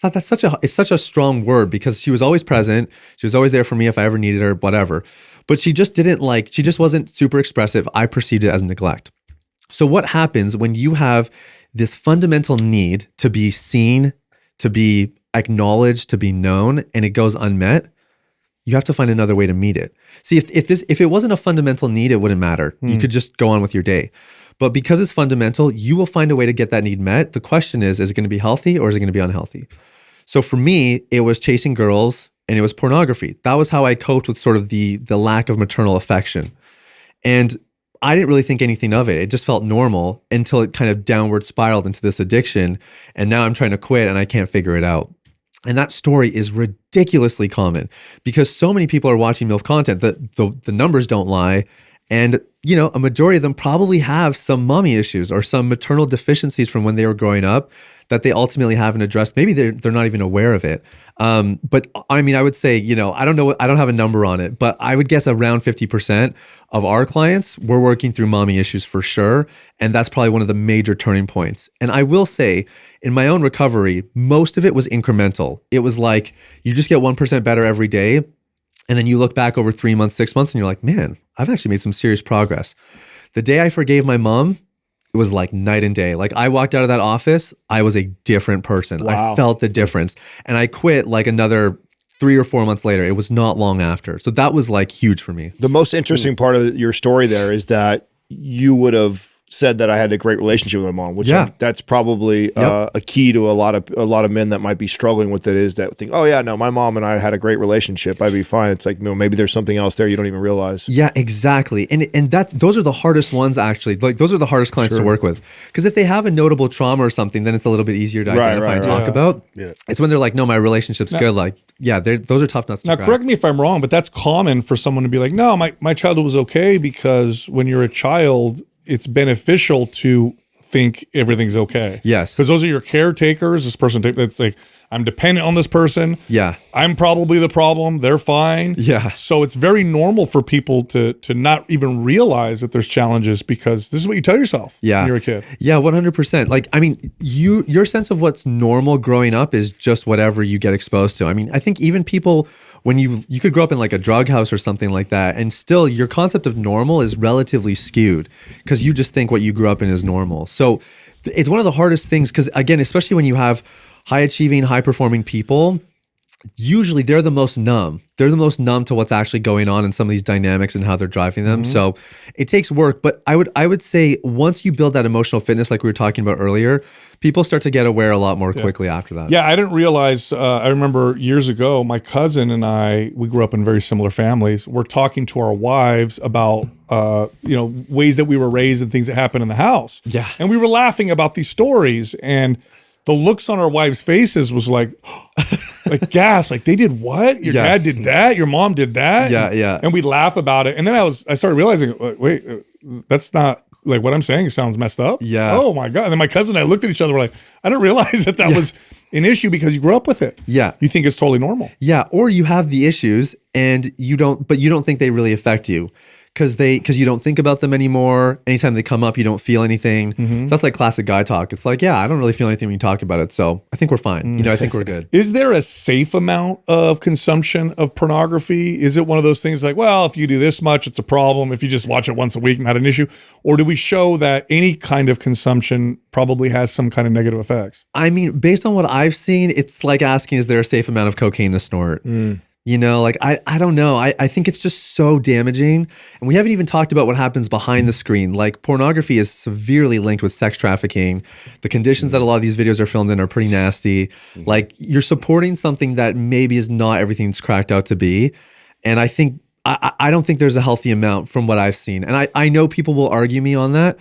I thought it's such a strong word, because she was always present. She was always there for me if I ever needed her, whatever. But she just wasn't super expressive. I perceived it as neglect. So what happens when you have this fundamental need to be seen, to be acknowledged, to be known, and it goes unmet? You have to find another way to meet it. See, if it wasn't a fundamental need, it wouldn't matter. You could just go on with your day. But because it's fundamental, you will find a way to get that need met. The question is it going to be healthy or is it going to be unhealthy? So for me, it was chasing girls and it was pornography. That was how I coped with sort of the lack of maternal affection. And I didn't really think anything of it. It just felt normal until it kind of downward spiraled into this addiction. And now I'm trying to quit and I can't figure it out. And that story is ridiculously common because so many people are watching MILF content that the numbers don't lie. And, a majority of them probably have some mommy issues or some maternal deficiencies from when they were growing up that they ultimately haven't addressed. Maybe they're not even aware of it. But I mean, I would say, I don't know, I don't have a number on it, but I would guess around 50% of our clients were working through mommy issues for sure. And that's probably one of the major turning points. And I will say, in my own recovery, most of it was incremental. It was like, you just get 1% better every day. And then you look back over 3 months, 6 months, and you're like, man, I've actually made some serious progress. The day I forgave my mom, it was like night and day. Like I walked out of that office, I was a different person. Wow. I felt the difference. And I quit like another 3 or 4 months later. It was not long after. So that was like huge for me. The most interesting part of your story there is that you would have said that I had a great relationship with my mom, which that's probably a key to a lot of men that might be struggling with it, is that think, oh yeah, no, my mom and I had a great relationship, I'd be fine. It's like, no, maybe there's something else there you don't even realize. Yeah, exactly. And those are the hardest ones, actually. Like, those are the hardest clients to work with, because if they have a notable trauma or something, then it's a little bit easier to identify and talk about. Yeah. It's when they're like, no, my relationship's good. Like, yeah, those are tough nuts to crack. Now, correct me if I'm wrong, but that's common for someone to be like, no, my childhood was okay, because when you're a child, it's beneficial to think everything's okay. Yes. Because those are your caretakers. This person, it's like, I'm dependent on this person. Yeah. I'm probably the problem. They're fine. Yeah. So it's very normal for people to not even realize that there's challenges, because this is what you tell yourself when you're a kid. Yeah, 100%. Like, I mean, your sense of what's normal growing up is just whatever you get exposed to. I mean, I think even people, when you could grow up in like a drug house or something like that, and still your concept of normal is relatively skewed, because you just think what you grew up in is normal. So it's one of the hardest things, because again, especially when you have high achieving, high performing people, usually they're the most numb. They're the most numb to what's actually going on in some of these dynamics and how they're driving them. So it takes work, but I would say once you build that emotional fitness, like we were talking about earlier, people start to get aware a lot more quickly after that. Yeah, I didn't realize, I remember years ago, my cousin and I, we grew up in very similar families. We're talking to our wives about, ways that we were raised and things that happened in the house. Yeah. And we were laughing about these stories, and the looks on our wives' faces was like, like gasp, like, they did what? Your dad did that? Your mom did that? Yeah. And we'd laugh about it. And then I started realizing, wait, that's not, like, what I'm saying sounds messed up. Yeah. Oh my God. And then my cousin and I looked at each other, we're like, I didn't realize that was an issue, because you grew up with it. Yeah. You think it's totally normal. Yeah. Or you have the issues and you don't think they really affect you. Because you don't think about them anymore. Anytime they come up, you don't feel anything. So that's like classic guy talk. It's like, yeah, I don't really feel anything when you talk about it. So I think we're fine. I think we're good. Is there a safe amount of consumption of pornography? Is it one of those things like, well, if you do this much, it's a problem. If you just watch it once a week, not an issue? Or do we show that any kind of consumption probably has some kind of negative effects? I mean, based on what I've seen, it's like asking, is there a safe amount of cocaine to snort? Like, I don't know. I think it's just so damaging. And we haven't even talked about what happens behind the screen. Like, pornography is severely linked with sex trafficking. The conditions that a lot of these videos are filmed in are pretty nasty. Like, you're supporting something that maybe is not everything it's cracked out to be. And I think, I don't think there's a healthy amount from what I've seen. And I know people will argue me on that,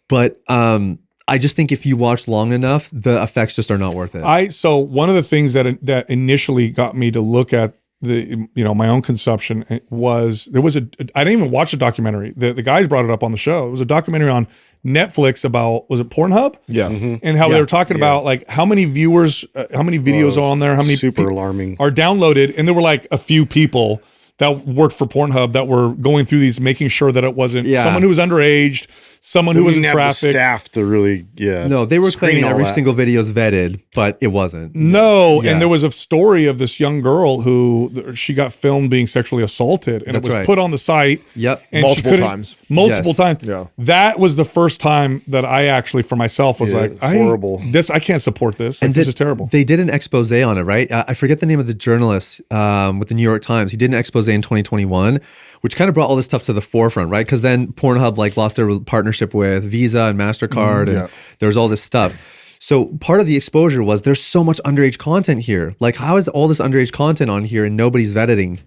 but I just think if you watch long enough, the effects just are not worth it. So one of the things that initially got me to look at my own consumption was, I didn't even watch the documentary. The guys brought it up on the show. It was a documentary on Netflix about, was it Pornhub? Yeah. And how they were talking about like how many viewers, how many videos are on there, how many super alarming are downloaded. And there were like a few people that worked for Pornhub that were going through these, making sure that it wasn't someone who was underaged, someone who was in traffic. Staff to really, No, they were claiming every single video is vetted, but it wasn't. No, and there was a story of this young girl who she got filmed being sexually assaulted, and it was put on the site. Yep, and multiple times. Multiple times. Yeah, that was the first time that I actually, for myself, was like, horrible. I can't support this. Like, this is terrible. They did an expose on it, right? I forget the name of the journalist with the New York Times. He did an expose in 2021, which kind of brought all this stuff to the forefront, right? Because then Pornhub lost their partnership with Visa and MasterCard, and there was all this stuff. So part of the exposure was there's so much underage content here. Like, how is all this underage content on here and nobody's vetting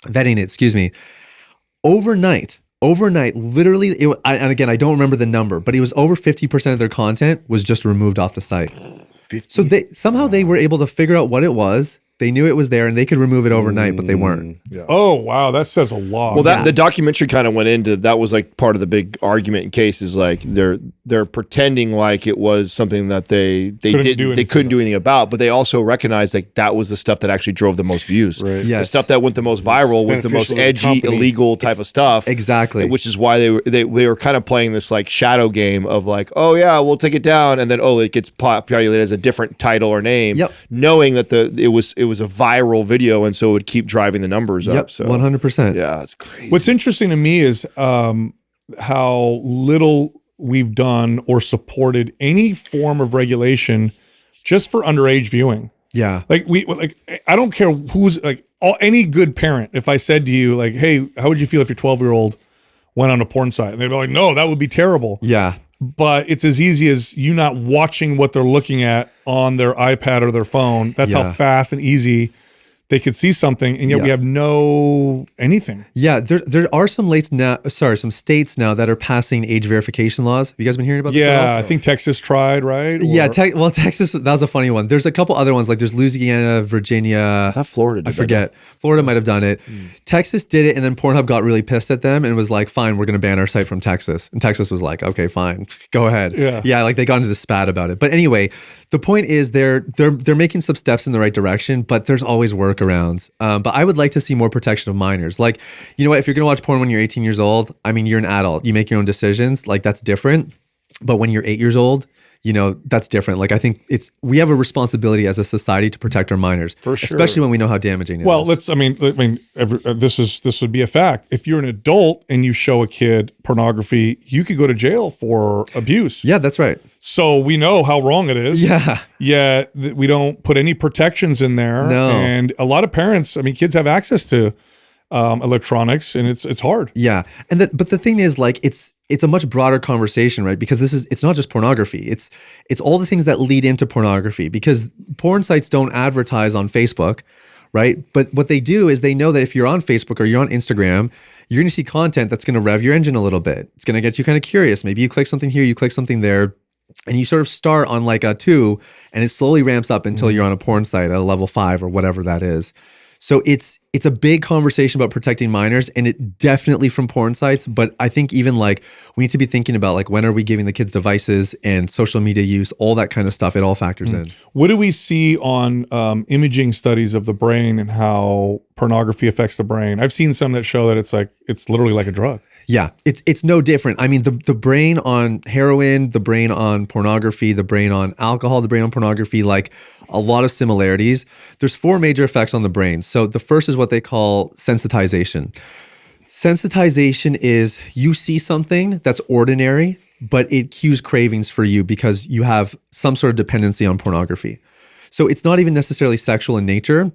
it? Excuse me. Overnight, literally, and again, I don't remember the number, but it was over 50% of their content was just removed off the site. 50? So they were able to figure out what it was. They knew it was there and they could remove it overnight, but they weren't. Yeah. Oh, wow. That says a lot. Well, the documentary kind of went into, that was like part of the big argument in case, is like they're pretending like it was something that they couldn't do anything about, but they also recognized like that was the stuff that actually drove the most views. Right. The stuff that went the most viral was the most edgy, illegal type of stuff. Exactly. Which is why they were kind of playing this like shadow game of like, oh yeah, we'll take it down, and then it gets populated as a different title or name, knowing that it was a viral video, and so it would keep driving the numbers up. So 100%. Yeah, it's crazy. What's interesting to me is how little we've done or supported any form of regulation just for underage viewing. Yeah. Like I don't care who's any good parent. If I said to you like, hey, how would you feel if your 12-year-old went on a porn site? And they'd be like, no, that would be terrible. Yeah. but it's as easy as you not watching what they're looking at on their iPad or their phone. That's how fast and easy they could see something, and yet we have no anything. Yeah, there are some some states now that are passing age verification laws. Have you guys been hearing about this at all? I think Texas tried, right? Yeah, Texas, that was a funny one. There's a couple other ones, like there's Louisiana, Virginia. I thought Florida did. I forget. Florida might have done it. Texas did it, and then Pornhub got really pissed at them and was like, fine, we're going to ban our site from Texas. And Texas was like, okay, fine, go ahead. Yeah, like they got into the spat about it. But anyway, the point is they're making some steps in the right direction, but there's always workarounds. But I would like to see more protection of minors. Like, you know what, if you're going to watch porn when you're 18 years old, I mean, you're an adult. You make your own decisions. Like, that's different. But when you're 8 years old, you know, that's different. Like, I think we have a responsibility as a society to protect our minors, for sure, especially when we know how damaging it is. Well, this would be a fact. If you're an adult and you show a kid pornography, you could go to jail for abuse. Yeah, that's right. So we know how wrong it is. Yeah. Yet we don't put any protections in there. No. And a lot of parents, I mean, kids have access to electronics, and it's hard. Yeah. But the thing is, like, it's a much broader conversation, right? Because it's not just pornography. It's all the things that lead into pornography, because porn sites don't advertise on Facebook, right? But what they do is they know that if you're on Facebook or you're on Instagram, you're going to see content that's going to rev your engine a little bit. It's going to get you kind of curious. Maybe you click something here, you click something there, and you sort of start on like a 2, and it slowly ramps up until you're on a porn site at a level 5 or whatever that is. So it's a big conversation about protecting minors, and it definitely from porn sites. But I think even like we need to be thinking about like, when are we giving the kids devices and social media use, all that kind of stuff. It all factors in. What do we see on imaging studies of the brain and how pornography affects the brain? I've seen some that show that it's literally like a drug. Yeah, it's no different. I mean, the brain on heroin, the brain on pornography, the brain on alcohol, the brain on pornography, like a lot of similarities. There's 4 major effects on the brain. So the first is what they call sensitization. Sensitization is you see something that's ordinary, but it cues cravings for you because you have some sort of dependency on pornography. So it's not even necessarily sexual in nature,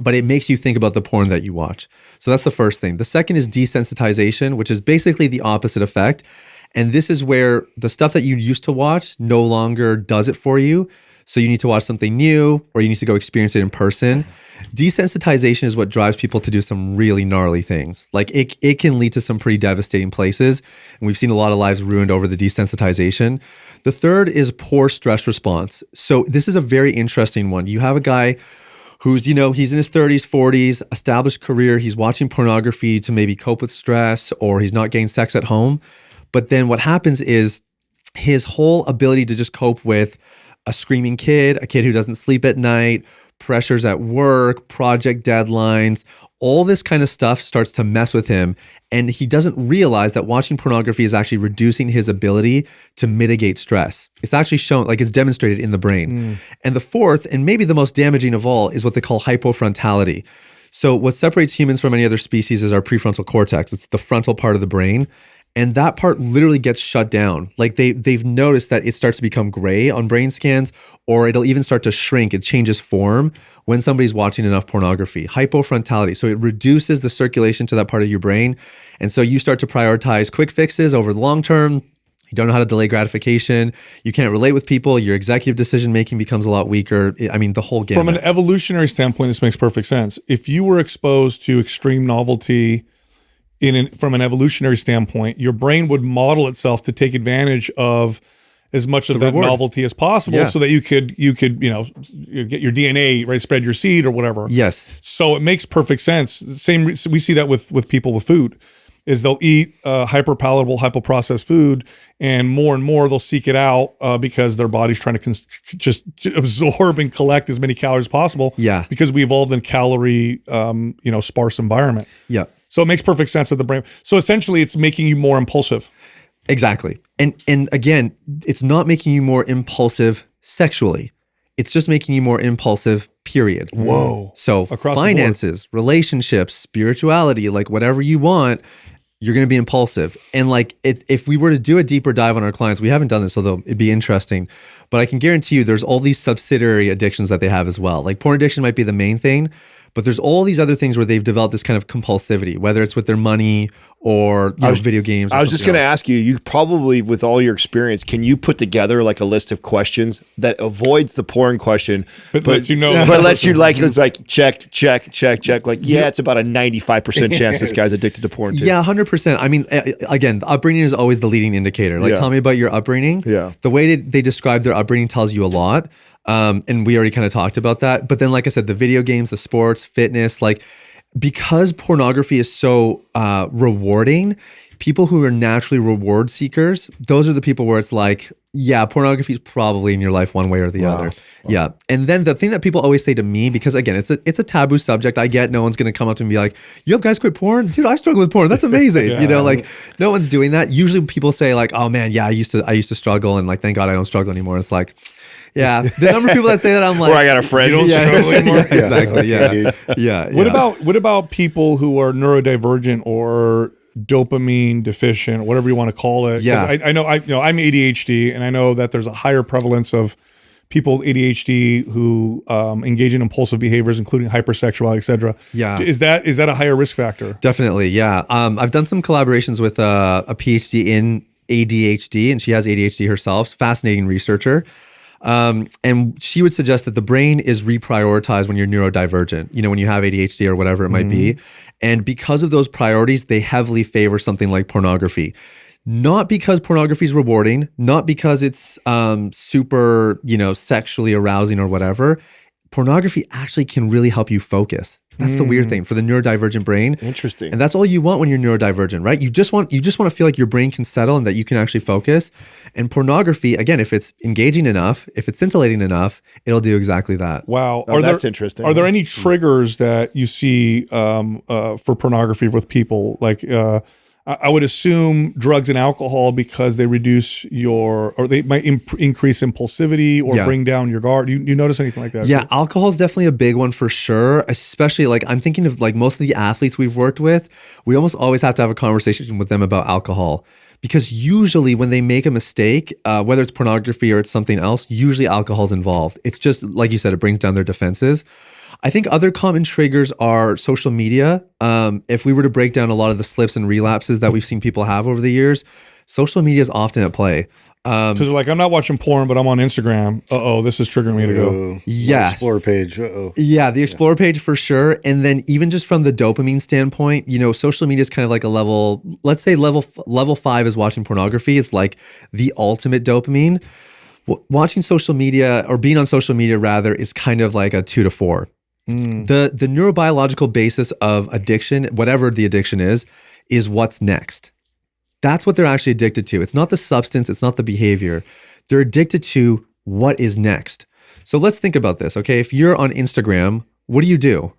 but it makes you think about the porn that you watch. So that's the first thing. The second is desensitization, which is basically the opposite effect. And this is where the stuff that you used to watch no longer does it for you. So you need to watch something new, or you need to go experience it in person. Desensitization is what drives people to do some really gnarly things. Like it can lead to some pretty devastating places. And we've seen a lot of lives ruined over the desensitization. The third is poor stress response. So this is a very interesting one. You have a guy who's, he's in his 30s, 40s, established career. He's watching pornography to maybe cope with stress, or he's not getting sex at home. But then what happens is his whole ability to just cope with a screaming kid, a kid who doesn't sleep at night, pressures at work, project deadlines, all this kind of stuff starts to mess with him. And he doesn't realize that watching pornography is actually reducing his ability to mitigate stress. It's actually shown, like it's demonstrated in the brain. And the fourth, and maybe the most damaging of all, is what they call hypofrontality. So what separates humans from any other species is our prefrontal cortex. It's the frontal part of the brain. And that part literally gets shut down. Like they've noticed that it starts to become gray on brain scans, or it'll even start to shrink. It changes form when somebody's watching enough pornography. Hypofrontality. So it reduces the circulation to that part of your brain. And so you start to prioritize quick fixes over the long term. You don't know how to delay gratification. You can't relate with people. Your executive decision-making becomes a lot weaker. I mean, the whole gamut. From an evolutionary standpoint, this makes perfect sense. If you were exposed to extreme novelty from an evolutionary standpoint, your brain would model itself to take advantage of as much of that novelty as possible, so that you could get your DNA, right, spread your seed or whatever. Yes. So it makes perfect sense. We see that with people with food, is they'll eat hyper palatable, hyper-processed food, and more they'll seek it out because their body's trying to just absorb and collect as many calories as possible. Yeah. Because we evolved in calorie sparse environment. Yeah. So it makes perfect sense that the brain. So essentially, it's making you more impulsive. Exactly. And again, it's not making you more impulsive sexually. It's just making you more impulsive, period. Whoa. So Across finances, relationships, spirituality, like whatever you want, you're going to be impulsive. And like if we were to do a deeper dive on our clients, we haven't done this, although it'd be interesting, but I can guarantee you there's all these subsidiary addictions that they have as well. Like porn addiction might be the main thing, but there's all these other things where they've developed this kind of compulsivity, whether it's with their money or video games. Or I was just going to ask you, you probably, with all your experience, can you put together like a list of questions that avoids the porn question, but lets you know, but lets you like, it's like check. Like, yeah, it's about a 95% chance this guy's addicted to porn too. Yeah, 100%. I mean, again, upbringing is always the leading indicator. Like, tell me about your upbringing. Yeah. The way they describe their upbringing tells you a lot. And we already kind of talked about that. But then, like I said, the video games, the sports, fitness, like, because pornography is so rewarding, people who are naturally reward seekers, those are the people where it's like, yeah, pornography is probably in your life one way or the other. Wow. Yeah. And then the thing that people always say to me, because again, it's a taboo subject. I get no one's going to come up to me and be like, you have guys quit porn? Dude, I struggle with porn. That's amazing. Like no one's doing that. Usually people say like, oh man, yeah, I used to struggle and like, thank God I don't struggle anymore. It's like, yeah, the number of people that say that, I'm like, or I got a friend who don't struggle anymore. Exactly. What about people who are neurodivergent or dopamine deficient, whatever you want to call it? Yeah, I know I'm ADHD, and I know that there's a higher prevalence of people with ADHD who engage in impulsive behaviors, including hypersexuality, etc. Yeah, is that a higher risk factor? Definitely. Yeah, I've done some collaborations with a PhD in ADHD, and she has ADHD herself. Fascinating researcher. And she would suggest that the brain is reprioritized when you're neurodivergent, when you have ADHD or whatever it might be. And because of those priorities, they heavily favor something like pornography. Not because pornography is rewarding, not because it's super, sexually arousing or whatever. Pornography actually can really help you focus. That's the weird thing for the neurodivergent brain. Interesting. And that's all you want when you're neurodivergent, right? You just want to feel like your brain can settle and that you can actually focus. And pornography, again, if it's engaging enough, if it's scintillating enough, it'll do exactly that. Wow. That's interesting. Are there any triggers that you see for pornography with people? Like, I would assume drugs and alcohol, because they reduce or they might increase impulsivity or bring down your guard. You notice anything like that? Yeah, alcohol is definitely a big one for sure. Especially like I'm thinking of like most of the athletes we've worked with, we almost always have to have a conversation with them about alcohol. Because usually when they make a mistake, whether it's pornography or it's something else, usually alcohol's involved. It's just, like you said, it brings down their defenses. I think other common triggers are social media. If we were to break down a lot of the slips and relapses that we've seen people have over the years, social media is often at play. Because like, I'm not watching porn, but I'm on Instagram. This is triggering me to go. Yeah. Explore page. Yeah, the Explore page for sure. And then even just from the dopamine standpoint, social media is kind of like a level, let's say level 5 is watching pornography. It's like the ultimate dopamine. Watching social media, or being on social media rather, is kind of like a 2 to 4. The neurobiological basis of addiction, whatever the addiction is what's next. That's what they're actually addicted to. It's not the substance, it's not the behavior. They're addicted to what is next. So let's think about this, okay? If you're on Instagram, what do?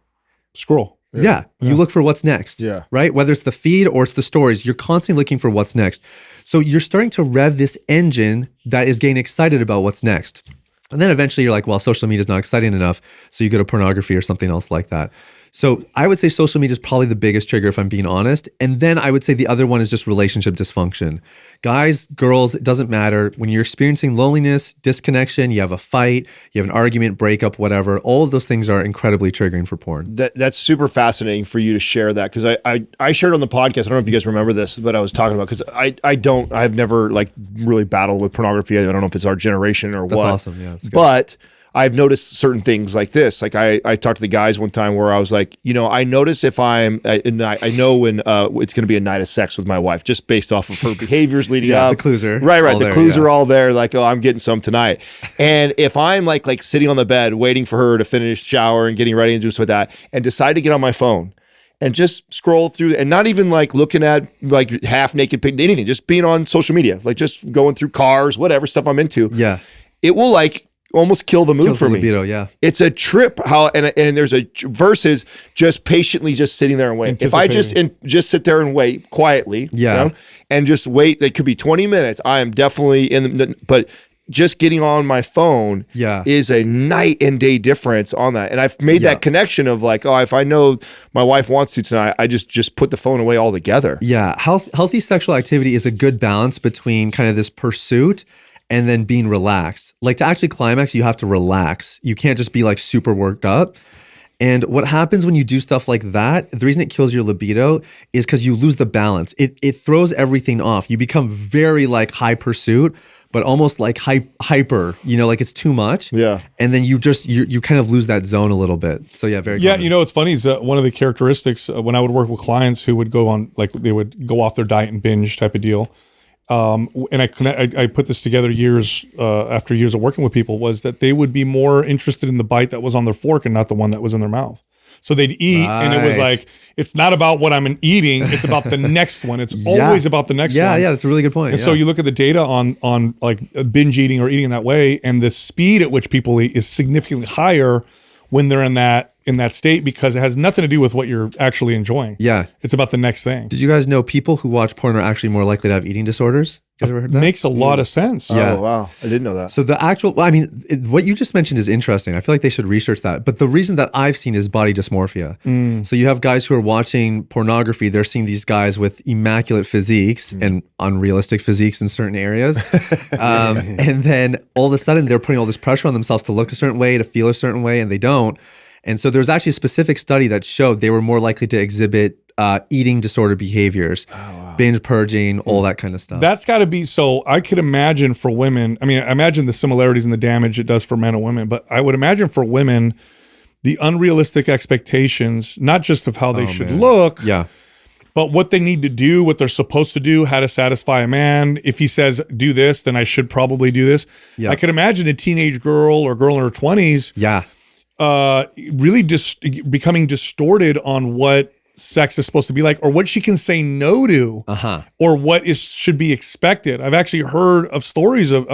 Scroll. Yeah. You look for what's next, right? Whether it's the feed or it's the stories, you're constantly looking for what's next. So you're starting to rev this engine that is getting excited about what's next. And then eventually you're like, well, social media is not exciting enough. So you go to pornography or something else like that. So I would say social media is probably the biggest trigger, if I'm being honest. And then I would say the other one is just relationship dysfunction. Guys, girls, it doesn't matter. When you're experiencing loneliness, disconnection, you have a fight, you have an argument, breakup, whatever, all of those things are incredibly triggering for porn. That's super fascinating for you to share that, because I shared on the podcast. I don't know if you guys remember this, but I was talking about, because I've never like really battled with pornography. I don't know if it's our generation or what. That's awesome. Yeah, that's good. But I've noticed certain things like this. Like I talked to the guys one time where I was like, I notice if I know when it's going to be a night of sex with my wife, just based off of her behaviors leading up. The clues are right. The clues are all there. Like, oh, I'm getting some tonight. And if I'm like sitting on the bed waiting for her to finish shower and getting ready and do stuff like that, and decide to get on my phone and just scroll through, and not even like looking at like half naked pic, anything, just being on social media, like just going through cars, whatever stuff I'm into. Yeah, it will like almost kill the mood for me. Libido, yeah. It's a trip and there's a versus just patiently just sitting there and wait. If I just sit there and wait quietly, and just wait, it could be 20 minutes. I am definitely but just getting on my phone is a night and day difference on that. And I've made that connection of like, oh, if I know my wife wants to tonight, I just put the phone away altogether. Yeah. Healthy sexual activity is a good balance between kind of this pursuit and then being relaxed. Like, to actually climax, you have to relax. You can't just be like super worked up. And what happens when you do stuff like that, the reason it kills your libido is because you lose the balance. It throws everything off. You become very like high pursuit, but almost like hyper, like it's too much. Yeah. And then you kind of lose that zone a little bit. So yeah, very common. It's funny is one of the characteristics when I would work with clients who would go on, like they would go off their diet and binge type of deal. And I put this together years after years of working with people, was that they would be more interested in the bite that was on their fork and not the one that was in their mouth. So they'd eat, and it was like, it's not about what I'm eating, it's about the next one. It's always about the next one. Yeah, that's a really good point. And so you look at the data on like binge eating or eating that way, and the speed at which people eat is significantly higher when they're in that state, because it has nothing to do with what you're actually enjoying. Yeah. It's about the next thing. Did you guys know people who watch porn are actually more likely to have eating disorders? You ever heard that? Makes a lot of sense. Yeah. Oh, wow. I didn't know that. So what you just mentioned is interesting. I feel like they should research that. But the reason that I've seen is body dysmorphia. So you have guys who are watching pornography. They're seeing these guys with immaculate physiques and unrealistic physiques in certain areas. And then all of a sudden they're putting all this pressure on themselves to look a certain way, to feel a certain way, and they don't. And so there's actually a specific study that showed they were more likely to exhibit eating disorder behaviors, binge purging, all that kind of stuff. That's got to be, so I could imagine for women, I imagine the similarities and the damage it does for men and women, but I would imagine for women, the unrealistic expectations, not just of how they should look, but what they need to do, what they're supposed to do, how to satisfy a man. If he says, do this, then I should probably do this. I could imagine a teenage girl or girl in her 20s really becoming distorted on what sex is supposed to be like, or what she can say no to, or what should be expected. I've actually heard of stories of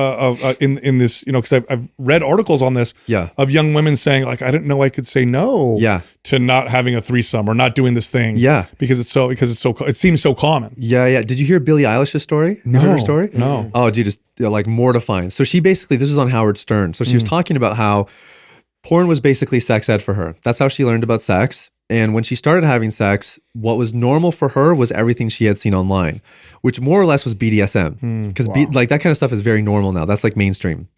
in this, because I've read articles on this, of young women saying like, I didn't know I could say no to not having a threesome or not doing this thing, because it seems so common. Did you hear Billie Eilish's story? No. You heard her story? No. Oh, dude, it's like mortifying. So she basically, this is on Howard Stern. So she was talking about how porn was basically sex ed for her. That's how she learned about sex. And when she started having sex, what was normal for her was everything she had seen online, which more or less was BDSM. Because like that kind of stuff is very normal now. That's like mainstream.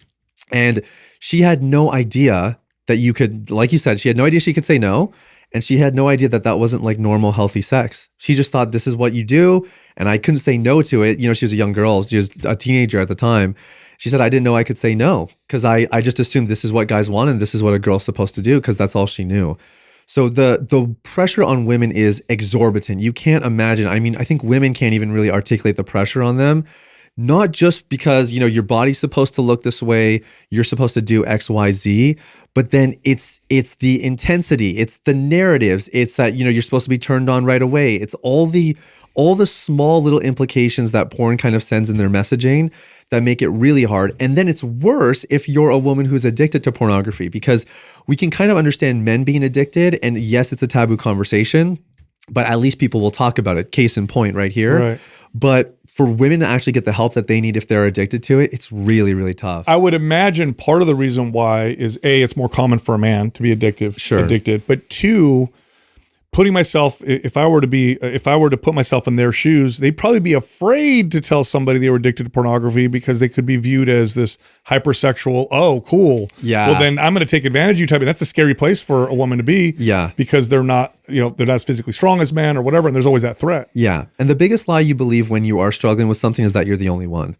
And she had no idea that you could, like you said, she had no idea she could say no. And she had no idea that that wasn't like normal, healthy sex. She just thought this is what you do. And I couldn't say no to it. She was a young girl. She was a teenager at the time. She said, I didn't know I could say no because I just assumed this is what guys want and this is what a girl's supposed to do because that's all she knew. So the pressure on women is exorbitant. You can't imagine. I think women can't even really articulate the pressure on them. Not just because, your body's supposed to look this way, you're supposed to do X, Y, Z, but then it's the intensity, it's the narratives, it's that, you're supposed to be turned on right away. It's all the small little implications that porn kind of sends in their messaging that make it really hard. And then it's worse if you're a woman who's addicted to pornography, because we can kind of understand men being addicted, and yes, it's a taboo conversation, but at least people will talk about it. Case in point right here. Right. But for women to actually get the help that they need if they're addicted to it, it's really, really tough. I would imagine part of the reason why is A, it's more common for a man to be addicted, but two, putting myself, if I were to put myself in their shoes, they'd probably be afraid to tell somebody they were addicted to pornography because they could be viewed as this hypersexual, oh, cool. Yeah. Well, then I'm going to take advantage of you type. That's a scary place for a woman to be. Yeah. Because they're not as physically strong as men or whatever. And there's always that threat. Yeah. And the biggest lie you believe when you are struggling with something is that you're the only one.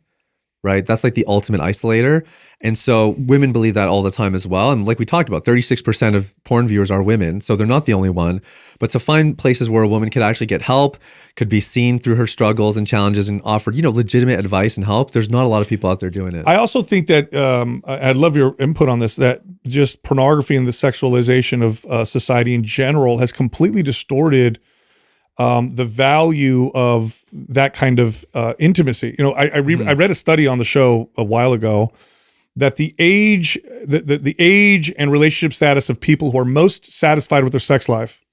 Right? That's like the ultimate isolator. And so women believe that all the time as well. And like we talked about, 36% of porn viewers are women. So they're not the only one. But to find places where a woman could actually get help, could be seen through her struggles and challenges and offered, legitimate advice and help, there's not a lot of people out there doing it. I also think that, I'd love your input on this, that just pornography and the sexualization of society in general has completely distorted the value of that kind of intimacy. I read a study on the show a while ago that the age and relationship status of people who are most satisfied with their sex life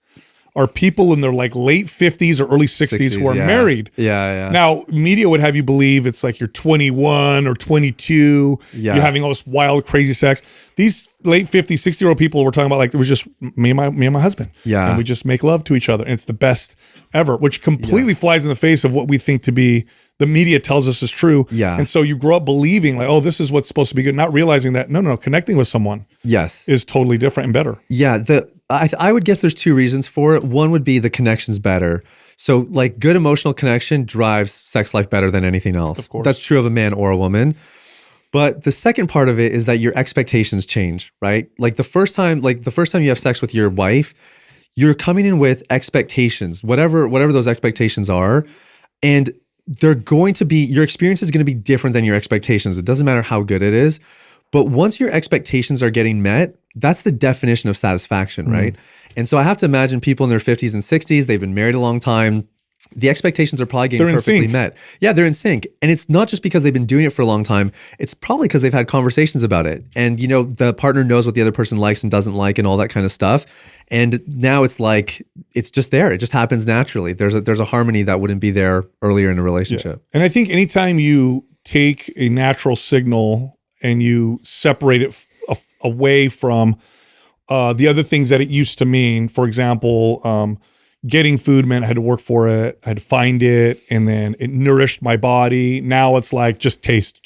are people in their like late 50s or early 60s who are married. Yeah. Now, media would have you believe it's like you're 21 or 22, you're having all this wild, crazy sex. These late 50, 60-year-old people were talking about like, it was just me and my husband. Yeah. And we just make love to each other. And it's the best ever, which completely flies in the face of what we think to be, the media tells us is true. Yeah. And so you grow up believing like, oh, this is what's supposed to be good, not realizing that, no, connecting with someone is totally different and better. Yeah. I would guess there's two reasons for it. One would be the connection's better. So like good emotional connection drives sex life better than anything else. Of course. That's true of a man or a woman. But the second part of it is that your expectations change, right? Like the first time you have sex with your wife, you're coming in with expectations, whatever those expectations are. And they're going to be, your experience is going to be different than your expectations. It doesn't matter how good it is. But once your expectations are getting met, that's the definition of satisfaction, right? And so I have to imagine people in their 50s and 60s, they've been married a long time. The expectations are probably getting perfectly met. Yeah, they're in sync. And it's not just because they've been doing it for a long time. It's probably because they've had conversations about it. And, you know, the partner knows what the other person likes and doesn't like and all that kind of stuff. And now it's like, it's just there. It just happens naturally. There's a harmony that wouldn't be there earlier in a relationship. Yeah. And I think anytime you take a natural signal and you separate it away from the other things that it used to mean, for example, getting food meant I had to work for it, I had to find it, and then it nourished my body. Now it's like just taste.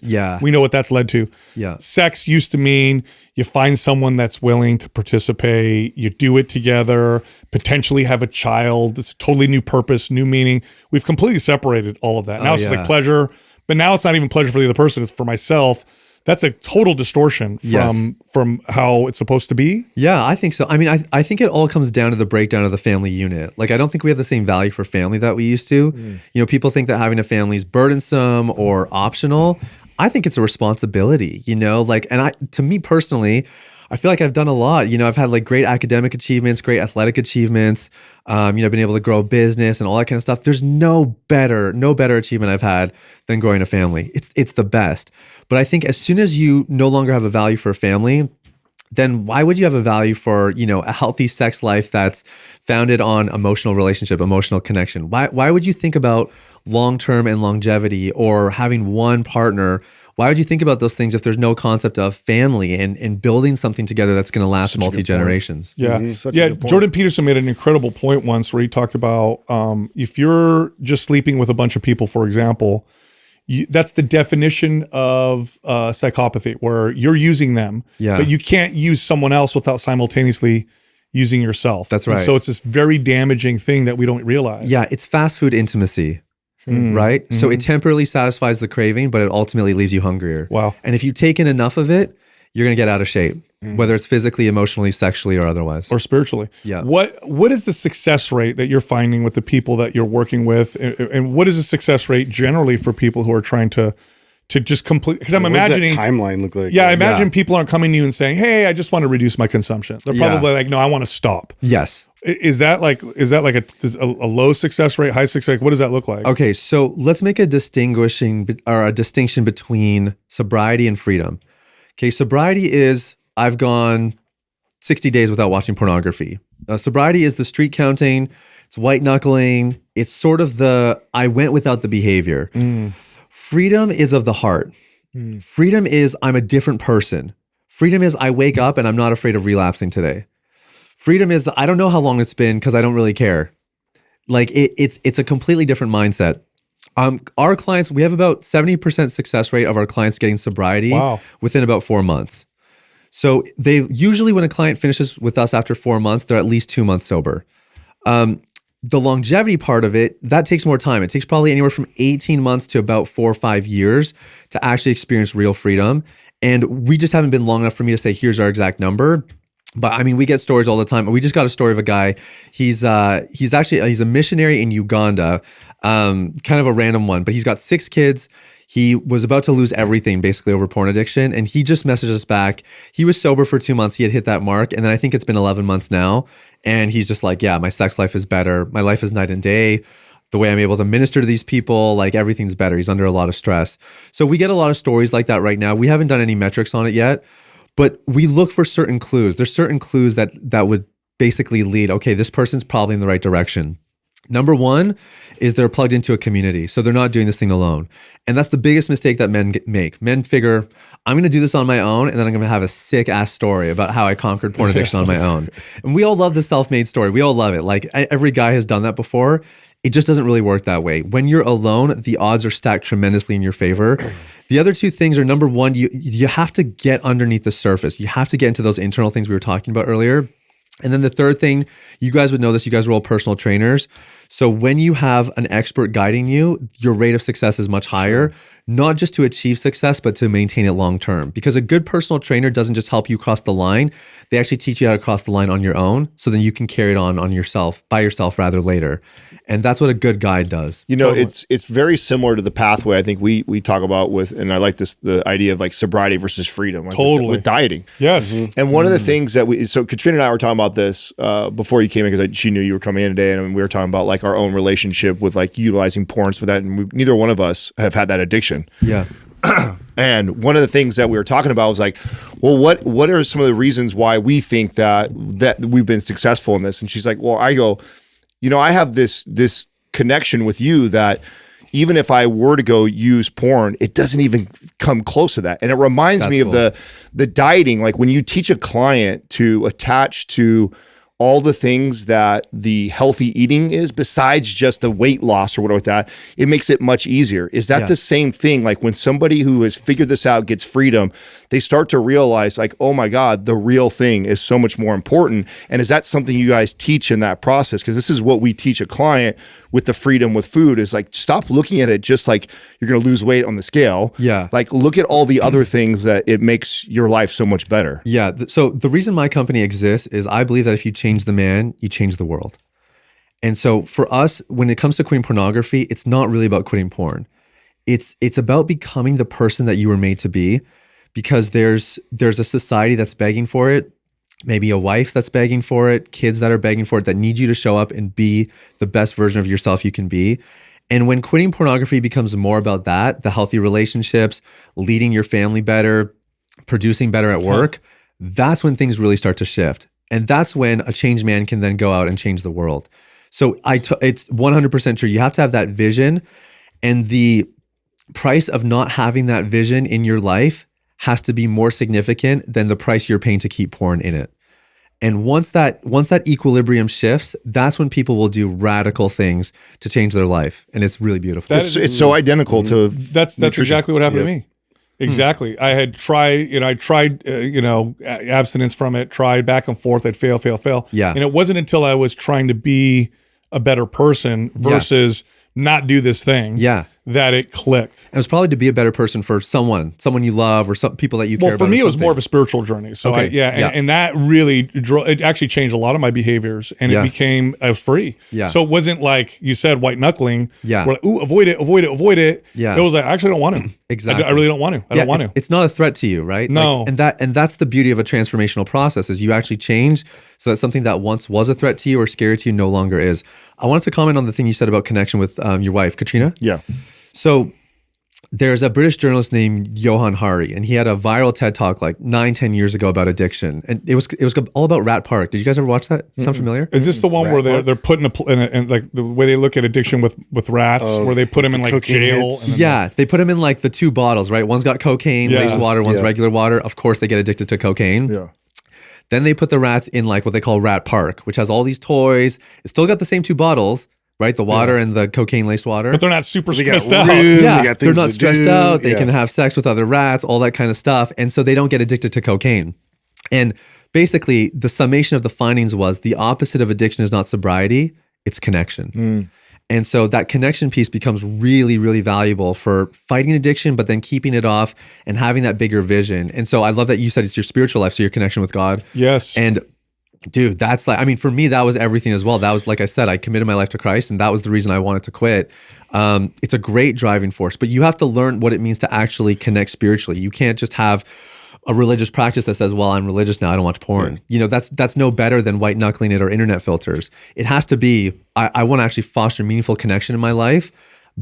Yeah. We know what that's led to. Yeah. Sex used to mean you find someone that's willing to participate, you do it together, potentially have a child. It's a totally new purpose, new meaning. We've completely separated all of that. Now it's just like pleasure, but now it's not even pleasure for the other person, it's for myself. That's a total distortion from how it's supposed to be. Yeah, I think so. I mean, I think it all comes down to the breakdown of the family unit. Like, I don't think we have the same value for family that we used to. You know, people think that having a family is burdensome or optional. I think it's a responsibility, you know, like, and to me personally, I feel like I've done a lot. You know, I've had like great academic achievements, great athletic achievements. You know, I've been able to grow a business and all that kind of stuff. There's no better achievement I've had than growing a family. It's the best. But I think as soon as you no longer have a value for a family, then why would you have a value for, you know, a healthy sex life that's founded on emotional relationship, emotional connection? Why would you think about long-term and longevity or having one partner? Why would you think about those things if there's no concept of family and building something together that's going to last multi-generations? Yeah. Jordan Peterson made an incredible point once where he talked about if you're just sleeping with a bunch of people, for example, that's the definition of psychopathy, where you're using them, but you can't use someone else without simultaneously using yourself. That's right. And so it's this very damaging thing that we don't realize. Yeah, it's fast food intimacy. Right? Mm-hmm. So it temporarily satisfies the craving, but it ultimately leaves you hungrier. Wow. And if you take in enough of it, you're going to get out of shape, whether it's physically, emotionally, sexually, or otherwise. Or spiritually. Yeah. What is the success rate that you're finding with the people that you're working with? And what is the success rate generally for people who are trying to just complete, because I'm imagining what does that timeline look like? Yeah, I imagine people aren't coming to you and saying, hey, I just want to reduce my consumption. They're probably like, no, I want to stop. Yes. Is that like a low success rate, high success rate? What does that look like? Okay, so let's make a distinction between sobriety and freedom. Okay, sobriety is I've gone 60 days without watching pornography. Sobriety is the street counting, it's white knuckling, it's sort of the I went without the behavior. Freedom is of the heart. Freedom is I'm a different person. Freedom is I wake up and I'm not afraid of relapsing today. Freedom is I don't know how long it's been because I don't really care. Like it's a completely different mindset. Our clients, we have about 70% success rate of our clients getting sobriety within about 4 months. So they usually, when a client finishes with us after 4 months, they're at least 2 months sober. The longevity part of it, that takes more time. It takes probably anywhere from 18 months to about 4 or 5 years to actually experience real freedom. And we just haven't been long enough for me to say, here's our exact number. But I mean, we get stories all the time. We just got a story of a guy. He's a missionary in Uganda, kind of a random one, but he's got 6 kids. He was about to lose everything basically over porn addiction. And he just messaged us back. He was sober for 2 months. He had hit that mark. And then I think it's been 11 months now. And he's just like, yeah, my sex life is better. My life is night and day. The way I'm able to minister to these people, like everything's better. He's under a lot of stress. So we get a lot of stories like that right now. We haven't done any metrics on it yet, but we look for certain clues. There's certain clues that would basically lead, okay, this person's probably in the right direction. Number one is they're plugged into a community. So they're not doing this thing alone. And that's the biggest mistake that men make. Men figure, I'm going to do this on my own, and then I'm going to have a sick ass story about how I conquered porn addiction on my own. And we all love the self-made story. We all love it. Like every guy has done that before. It just doesn't really work that way. When you're alone, the odds are stacked tremendously in your favor. The other two things are, number one, you have to get underneath the surface. You have to get into those internal things we were talking about earlier. And then the third thing, you guys would know this, you guys are all personal trainers. So when you have an expert guiding you, your rate of success is much higher, not just to achieve success, but to maintain it long term. Because a good personal trainer doesn't just help you cross the line, they actually teach you how to cross the line on your own, so then you can carry it on yourself, by yourself rather later. And that's what a good guide does. You know, it's very similar to the pathway I think we talk about with, and I like this, the idea of like sobriety versus freedom, like with dieting. Yes. And one of the things that so Katrina and I were talking about this before you came in, because she knew you were coming in today, and we were talking about like our own relationship with like utilizing porns for that, and neither one of us have had that addiction. Yeah. And one of the things that we were talking about was like, well, what are some of the reasons why we think that we've been successful in this? And she's like, well, I go, you know, I have this connection with you that even if I were to go use porn, it doesn't even come close to that. And it reminds me of the dieting. Like when you teach a client to attach to all the things that the healthy eating is, besides just the weight loss or whatever like that, it makes it much easier. Is that the same thing? Like when somebody who has figured this out gets freedom, they start to realize like, oh my God, the real thing is so much more important. And is that something you guys teach in that process? Because this is what we teach a client with the freedom with food, is like, stop looking at it just like you're going to lose weight on the scale. Yeah. Like look at all the other things that it makes your life so much better. Yeah. So the reason my company exists is I believe that if you change the man, you change the world. And so for us, when it comes to quitting pornography, it's not really about quitting porn. It's about becoming the person that you were made to be, because there's a society that's begging for it. Maybe a wife that's begging for it, kids that are begging for it, that need you to show up and be the best version of yourself you can be. And when quitting pornography becomes more about that, the healthy relationships, leading your family better, producing better at work, that's when things really start to shift. And that's when a changed man can then go out and change the world. So it's 100% true. You have to have that vision, and the price of not having that vision in your life has to be more significant than the price you're paying to keep porn in it. And once that equilibrium shifts, that's when people will do radical things to change their life. And it's really beautiful. It's so identical to that's exactly what happened to me. Exactly. I had tried, abstinence from it, tried back and forth. I'd fail. Yeah. And it wasn't until I was trying to be a better person versus not do this thing that it clicked. And it was probably to be a better person for someone you love, or some people that you care about. Well, for me, it was more of a spiritual journey. So and that really it actually changed a lot of my behaviors, and it became free. Yeah. So it wasn't like you said, white knuckling. Yeah. We're like, ooh, avoid it. Yeah. It was like, I actually don't want to. Exactly. I really don't want to. I don't want to. It's not a threat to you, right? No. And that's the beauty of a transformational process, is you actually change so that something that once was a threat to you or scary to you no longer is. I wanted to comment on the thing you said about connection with your wife, Katrina. Yeah. So there's a British journalist named Johann Hari, and he had a viral TED Talk like 9-10 years ago about addiction. And it was all about Rat Park. Did you guys ever watch that? Sound familiar? Is this the one where they're put in like the way they look at addiction with rats, where they put them in like jail? They put them in like the two bottles, right? One's got cocaine, laced water, one's regular water. Of course, they get addicted to cocaine. Yeah. Then they put the rats in like what they call Rat Park, which has all these toys. It's still got the same two bottles, right? The water and the cocaine-laced water. But they're not super stressed out. They're not stressed out. They can have sex with other rats, all that kind of stuff. And so they don't get addicted to cocaine. And basically, the summation of the findings was the opposite of addiction is not sobriety, it's connection. And so that connection piece becomes really, really valuable for fighting addiction, but then keeping it off and having that bigger vision. And so I love that you said it's your spiritual life, so your connection with God. Yes. And dude, that's like, I mean, for me, that was everything as well. That was, like I said, I committed my life to Christ, and that was the reason I wanted to quit. It's a great driving force, but you have to learn what it means to actually connect spiritually. You can't just have a religious practice that says, well, I'm religious now, I don't watch porn. You know, that's no better than white knuckling it or internet filters. It has to be, I want to actually foster meaningful connection in my life,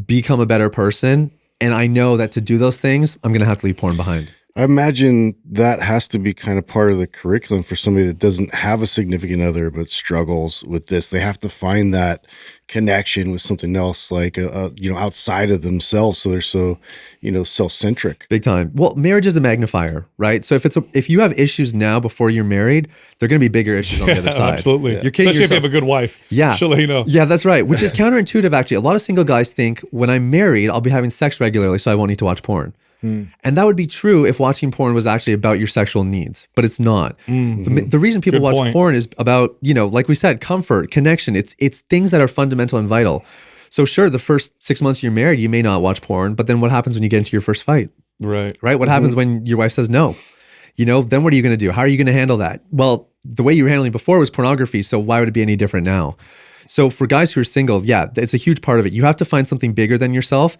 become a better person. And I know that to do those things, I'm going to have to leave porn behind. I imagine that has to be kind of part of the curriculum for somebody that doesn't have a significant other but struggles with this. They have to find that connection with something else, like outside of themselves. So they're so self-centric. Big time. Well, marriage is a magnifier, right? So if you have issues now before you're married, they're going to be bigger issues on the other side. Absolutely. You're kidding Especially if yourself. you have a good wife. Yeah. She'll let you know. Yeah, that's right. Which is counterintuitive, actually. A lot of single guys think when I'm married, I'll be having sex regularly, so I won't need to watch porn. And that would be true if watching porn was actually about your sexual needs, but it's not. The reason people watch porn is about, like we said, comfort, connection. It's things that are fundamental and vital. So sure, the first 6 months you're married, you may not watch porn, but then what happens when you get into your first fight? Right. What happens when your wife says no? Then what are you going to do? How are you going to handle that? Well, the way you were handling before was pornography, so why would it be any different now? So for guys who are single, yeah, it's a huge part of it. You have to find something bigger than yourself.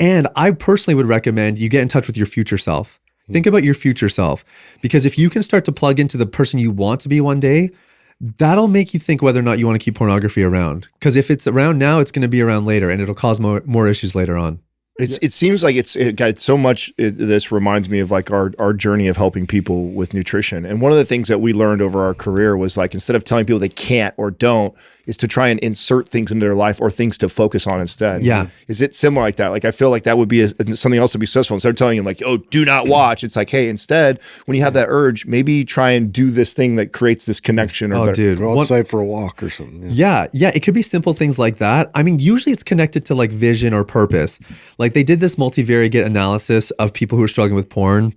And I personally would recommend you get in touch with your future self. Think about your future self, because if you can start to plug into the person you want to be one day, that'll make you think whether or not you want to keep pornography around. Because if it's around now, it's going to be around later, and it'll cause more issues later on. It seems like it got so much. This reminds me of like our journey of helping people with nutrition. And one of the things that we learned over our career was like, instead of telling people they can't or don't, is to try and insert things into their life or things to focus on instead. Yeah. Is it similar like that? Like, I feel like that would be something else to be successful. Instead of telling you like, oh, do not watch. It's like, hey, instead, when you have that urge, maybe try and do this thing that creates this connection. Or dude. Go outside for a walk or something. Yeah. It could be simple things like that. I mean, usually it's connected to like vision or purpose. Like they did this multivariate analysis of people who are struggling with porn.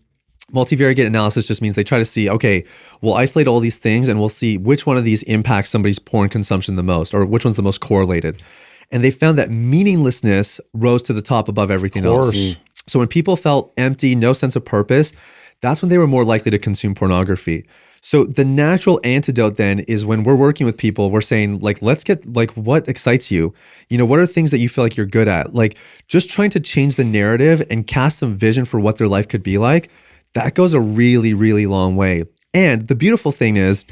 Multivariate analysis just means they try to see, okay, we'll isolate all these things and we'll see which one of these impacts somebody's porn consumption the most, or which one's the most correlated. And they found that meaninglessness rose to the top above everything else. So when people felt empty, no sense of purpose, that's when they were more likely to consume pornography. So the natural antidote then is when we're working with people, we're saying like, let's get like what excites you? What are things that you feel like you're good at? Like just trying to change the narrative and cast some vision for what their life could be like. That goes a really, really long way. And the beautiful thing is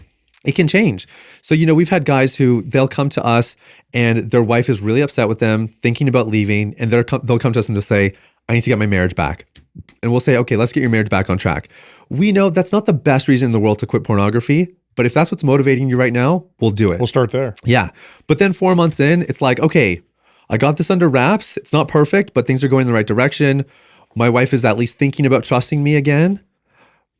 it can change. So, we've had guys who they'll come to us and their wife is really upset with them, thinking about leaving, and they'll come to us and they'll say, I need to get my marriage back. And we'll say, okay, let's get your marriage back on track. We know that's not the best reason in the world to quit pornography, but if that's what's motivating you right now, we'll do it. We'll start there. Yeah. But then 4 months in, it's like, okay, I got this under wraps. It's not perfect, but things are going in the right direction. My wife is at least thinking about trusting me again.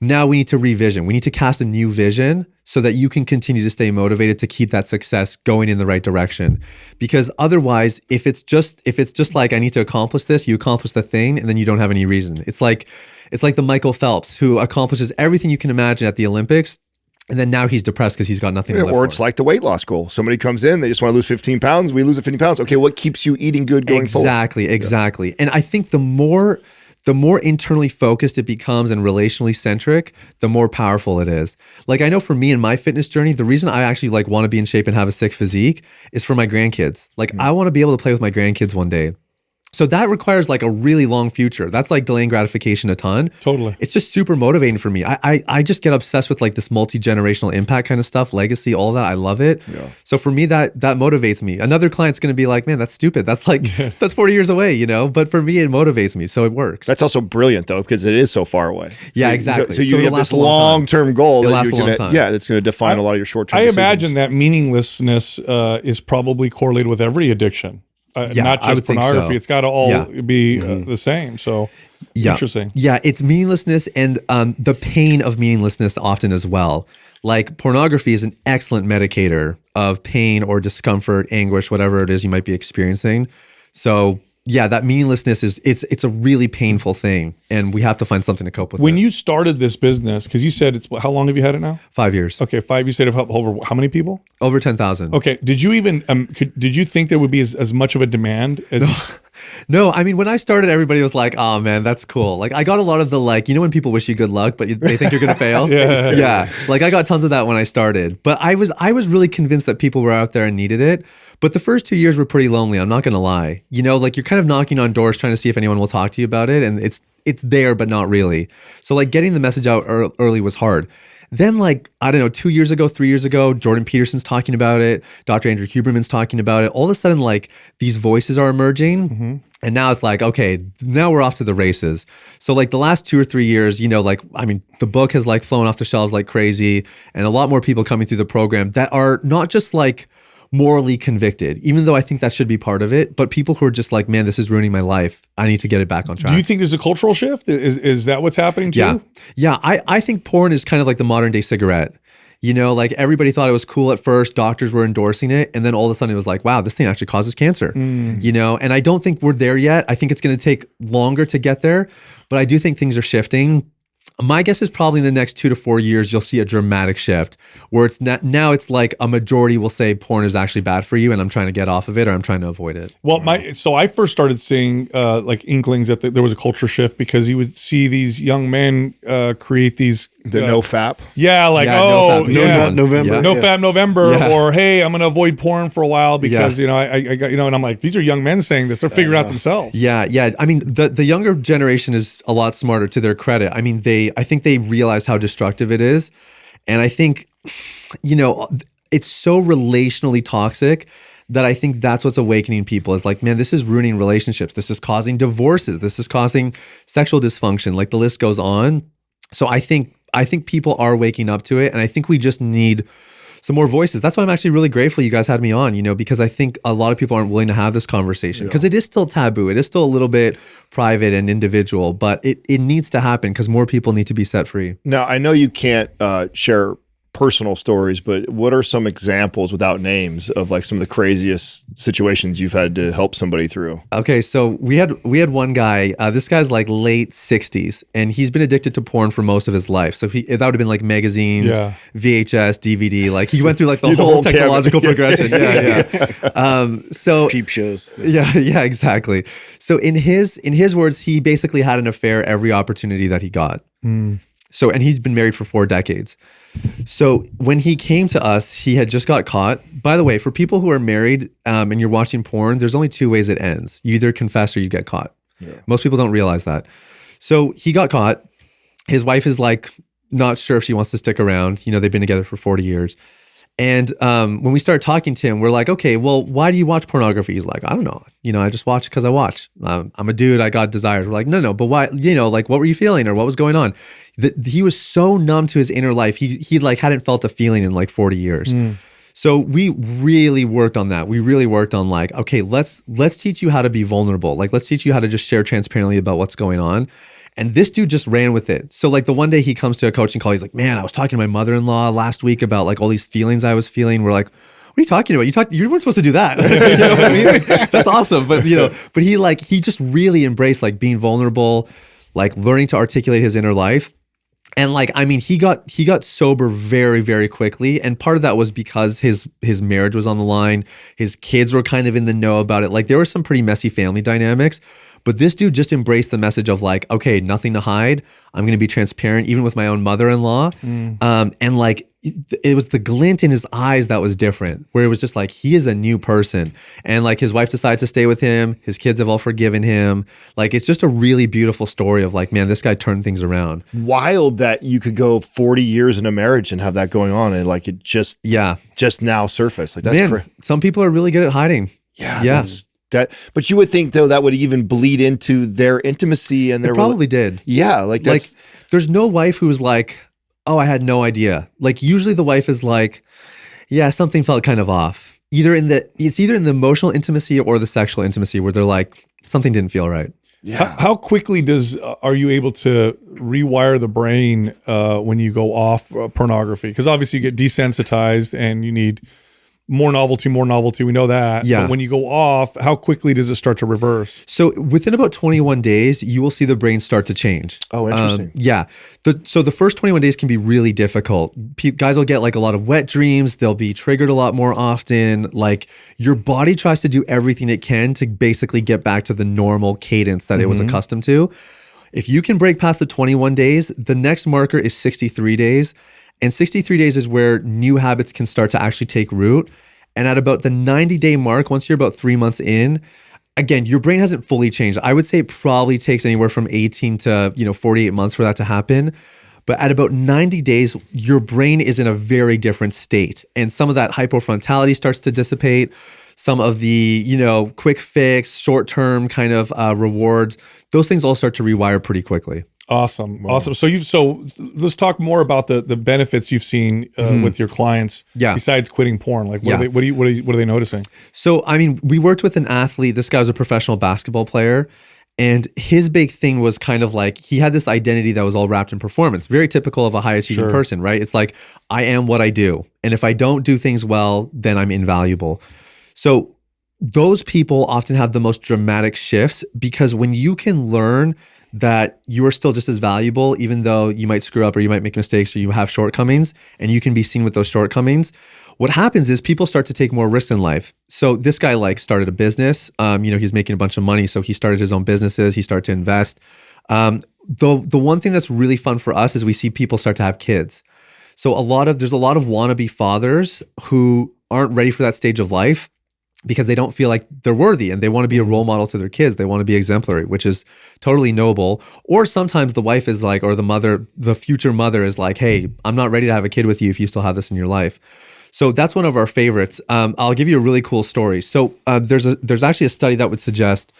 Now we need to revision. We need to cast a new vision so that you can continue to stay motivated to keep that success going in the right direction. Because otherwise, if it's just like I need to accomplish this, you accomplish the thing and then you don't have any reason. It's like the Michael Phelps who accomplishes everything you can imagine at the Olympics. And then now he's depressed because he's got nothing to live Or for. it's like the weight loss goal. Somebody comes in, they just want to lose 15 pounds. We lose 15 pounds. Okay, what keeps you eating good going forward? Exactly. And I think the more internally focused it becomes and relationally centric, the more powerful it is. Like I know for me in my fitness journey, the reason I actually like want to be in shape and have a sick physique is for my grandkids. Like I want to be able to play with my grandkids one day. So that requires like a really long future. That's like delaying gratification a ton. Totally. It's just super motivating for me. I just get obsessed with like this multi-generational impact kind of stuff, legacy, all that. I love it. Yeah. So for me, that motivates me. Another client's going to be like, man, that's stupid. That's like, that's 40 years away, But for me, it motivates me. So it works. That's also brilliant though, because it is so far away. Yeah, exactly. So you have this long-term goal that's going to define a lot of your short-term decisions. I imagine that meaninglessness is probably correlated with every addiction. Not just pornography. So. It's got to all be the same. So interesting. Yeah, it's meaninglessness and the pain of meaninglessness often as well. Like pornography is an excellent medicator of pain or discomfort, anguish, whatever it is you might be experiencing. So yeah, that meaninglessness it's a really painful thing, and we have to find something to cope with. When you started this business, because you said how long have you had it now? 5 years. Okay, 5. You said over how many people? Over 10,000. Okay, did you even did you think there would be as much of a demand as? No, I mean, when I started, everybody was like, oh man, that's cool. Like I got a lot of the when people wish you good luck, but they think you're going to fail. Yeah. Like I got tons of that when I started, but I was really convinced that people were out there and needed it. But the first 2 years were pretty lonely. I'm not going to lie. Like you're kind of knocking on doors trying to see if anyone will talk to you about it. And it's there, but not really. So like getting the message out early was hard. Then like, I don't know, 2 years ago, 3 years ago, Jordan Peterson's talking about it. Dr. Andrew Huberman's talking about it. All of a sudden, like these voices are emerging. And now it's like, okay, now we're off to the races. So like the last 2 or 3 years, like, I mean, the book has like flown off the shelves like crazy, and a lot more people coming through the program that are not just like morally convicted, even though I think that should be part of it, but people who are just like, man, this is ruining my life. I need to get it back on track. Do you think there's a cultural shift? Is that what's happening too? Yeah. Yeah. I think porn is kind of like the modern day cigarette. Like everybody thought it was cool at first, doctors were endorsing it, and then all of a sudden it was like, wow, this thing actually causes cancer. And I don't think we're there yet. I think it's going to take longer to get there, but I do think things are shifting. My guess is probably in the next 2 to 4 years, you'll see a dramatic shift where it's not, now it's like a majority will say porn is actually bad for you and I'm trying to get off of it or I'm trying to avoid it. Well, so I first started seeing like inklings that there was a culture shift because you would see these young men create these no fap. Yeah, like no November, no Yeah. fap November, Yeah. or hey, I'm going to avoid porn for a while because I got and I'm like, these are young men saying this. They're figuring it out themselves. Yeah. I mean, the younger generation is a lot smarter, to their credit. I mean, I think they realize how destructive it is, and I think it's so relationally toxic that I think that's what's awakening people is like, man, this is ruining relationships. This is causing divorces. This is causing sexual dysfunction. Like the list goes on. So I think people are waking up to it, and I think we just need some more voices. That's why I'm actually really grateful you guys had me on, because I think a lot of people aren't willing to have this conversation because it is still taboo. It is still a little bit private and individual, but it needs to happen because more people need to be set free. Now, I know you can't share personal stories, but what are some examples without names of like some of the craziest situations you've had to help somebody through? Okay, so we had one guy. This guy's like late 60s, and he's been addicted to porn for most of his life. So that would have been like magazines, VHS, DVD. Like he went through like the whole technological progression. So peep shows. Yeah, exactly. So in his words, he basically had an affair every opportunity that he got. So, and he's been married for 4 decades. So when he came to us, he had just got caught. By the way, for people who are married and you're watching porn, there's only 2 ways it ends. You either confess or you get caught. Most people don't realize that. So he got caught. His wife is like not sure if she wants to stick around. They've been together for 40 years. And when we started talking to him, we're like, okay, well, why do you watch pornography? He's like, I don't know. I just watch because I watch. I'm a dude. I got desires. We're like, no, but why? Like, what were you feeling or what was going on? He was so numb to his inner life. He like hadn't felt a feeling in like 40 years. So we really worked on that. We really worked on like, okay, let's teach you how to be vulnerable. Like, let's teach you how to just share transparently about what's going on. And this dude just ran with it. So like the one day he comes to a coaching call, he's like, man, I was talking to my mother-in-law last week about like all these feelings I was feeling. We're like, what are you talking about? You weren't supposed to do that. You know what I mean? Like, that's awesome. But he just really embraced like being vulnerable, like learning to articulate his inner life. And like, I mean, he got sober very, very quickly. And part of that was because his marriage was on the line. His kids were kind of in the know about it. Like there were some pretty messy family dynamics. But this dude just embraced the message of like, okay, nothing to hide. I'm going to be transparent, even with my own mother-in-law. And like, it was the glint in his eyes that was different, where it was just like, he is a new person. And like his wife decided to stay with him. His kids have all forgiven him. Like, it's just a really beautiful story of like, man, this guy turned things around. Wild that you could go 40 years in a marriage and have that going on. And like, it just now surfaced. Like that's some people are really good at hiding. Yeah. But you would think though that would even bleed into their intimacy and their probably did. Yeah, like that's there's no wife who's like, oh, I had no idea. Like usually the wife is like, yeah, something felt kind of off. It's either in the emotional intimacy or the sexual intimacy where they're like, something didn't feel right. Yeah. How quickly are you able to rewire the brain when you go off pornography? Because obviously you get desensitized and you need more novelty. We know that. Yeah. But when you go off, how quickly does it start to reverse? So within about 21 days, you will see the brain start to change. Oh, interesting. So the first 21 days can be really difficult. Guys will get like a lot of wet dreams. They'll be triggered a lot more often. Like your body tries to do everything it can to basically get back to the normal cadence that it was accustomed to. If you can break past the 21 days, the next marker is 63 days. And 63 days is where new habits can start to actually take root. And at about the 90-day mark, once you're about 3 months in, again, your brain hasn't fully changed. I would say it probably takes anywhere from 18 to 48 months for that to happen. But at about 90 days, your brain is in a very different state. And some of that hypofrontality starts to dissipate. some of the, quick fix, short-term kind of rewards, those things all start to rewire pretty quickly. Awesome. Awesome. So let's talk more about the benefits you've seen with your clients besides quitting porn. Like what are they noticing? So, I mean, we worked with an athlete. This guy was a professional basketball player. And his big thing was kind of like, he had this identity that was all wrapped in performance, very typical of a high achieving person, right? It's like, I am what I do. And if I don't do things well, then I'm invaluable. So those people often have the most dramatic shifts, because when you can learn that you are still just as valuable, even though you might screw up or you might make mistakes or you have shortcomings, and you can be seen with those shortcomings, what happens is people start to take more risks in life. So this guy started a business, he's making a bunch of money. So he started his own businesses. He started to invest. The one thing that's really fun for us is we see people start to have kids. So there's a lot of wannabe fathers who aren't ready for that stage of life, because they don't feel like they're worthy and they want to be a role model to their kids. They want to be exemplary, which is totally noble. Or sometimes the wife is like, or the mother, the future mother is like, hey, I'm not ready to have a kid with you if you still have this in your life. So that's one of our favorites. I'll give you a really cool story. So there's actually a study that would suggest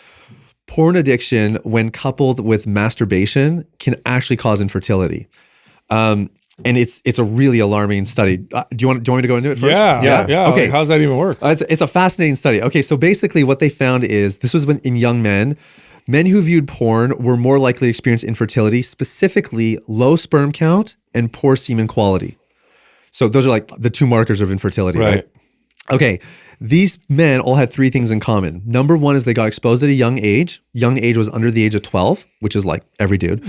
porn addiction, when coupled with masturbation, can actually cause infertility. And it's a really alarming study. Do you want me to go into it first? Yeah. Okay. How does that even work? It's a fascinating study. Okay, so basically what they found is, this was in young men. Men who viewed porn were more likely to experience infertility, specifically low sperm count and poor semen quality. So those are like the two markers of infertility, right? Okay, these men all had three things in common. Number one is they got exposed at a young age. Young age was under the age of 12, which is like every dude.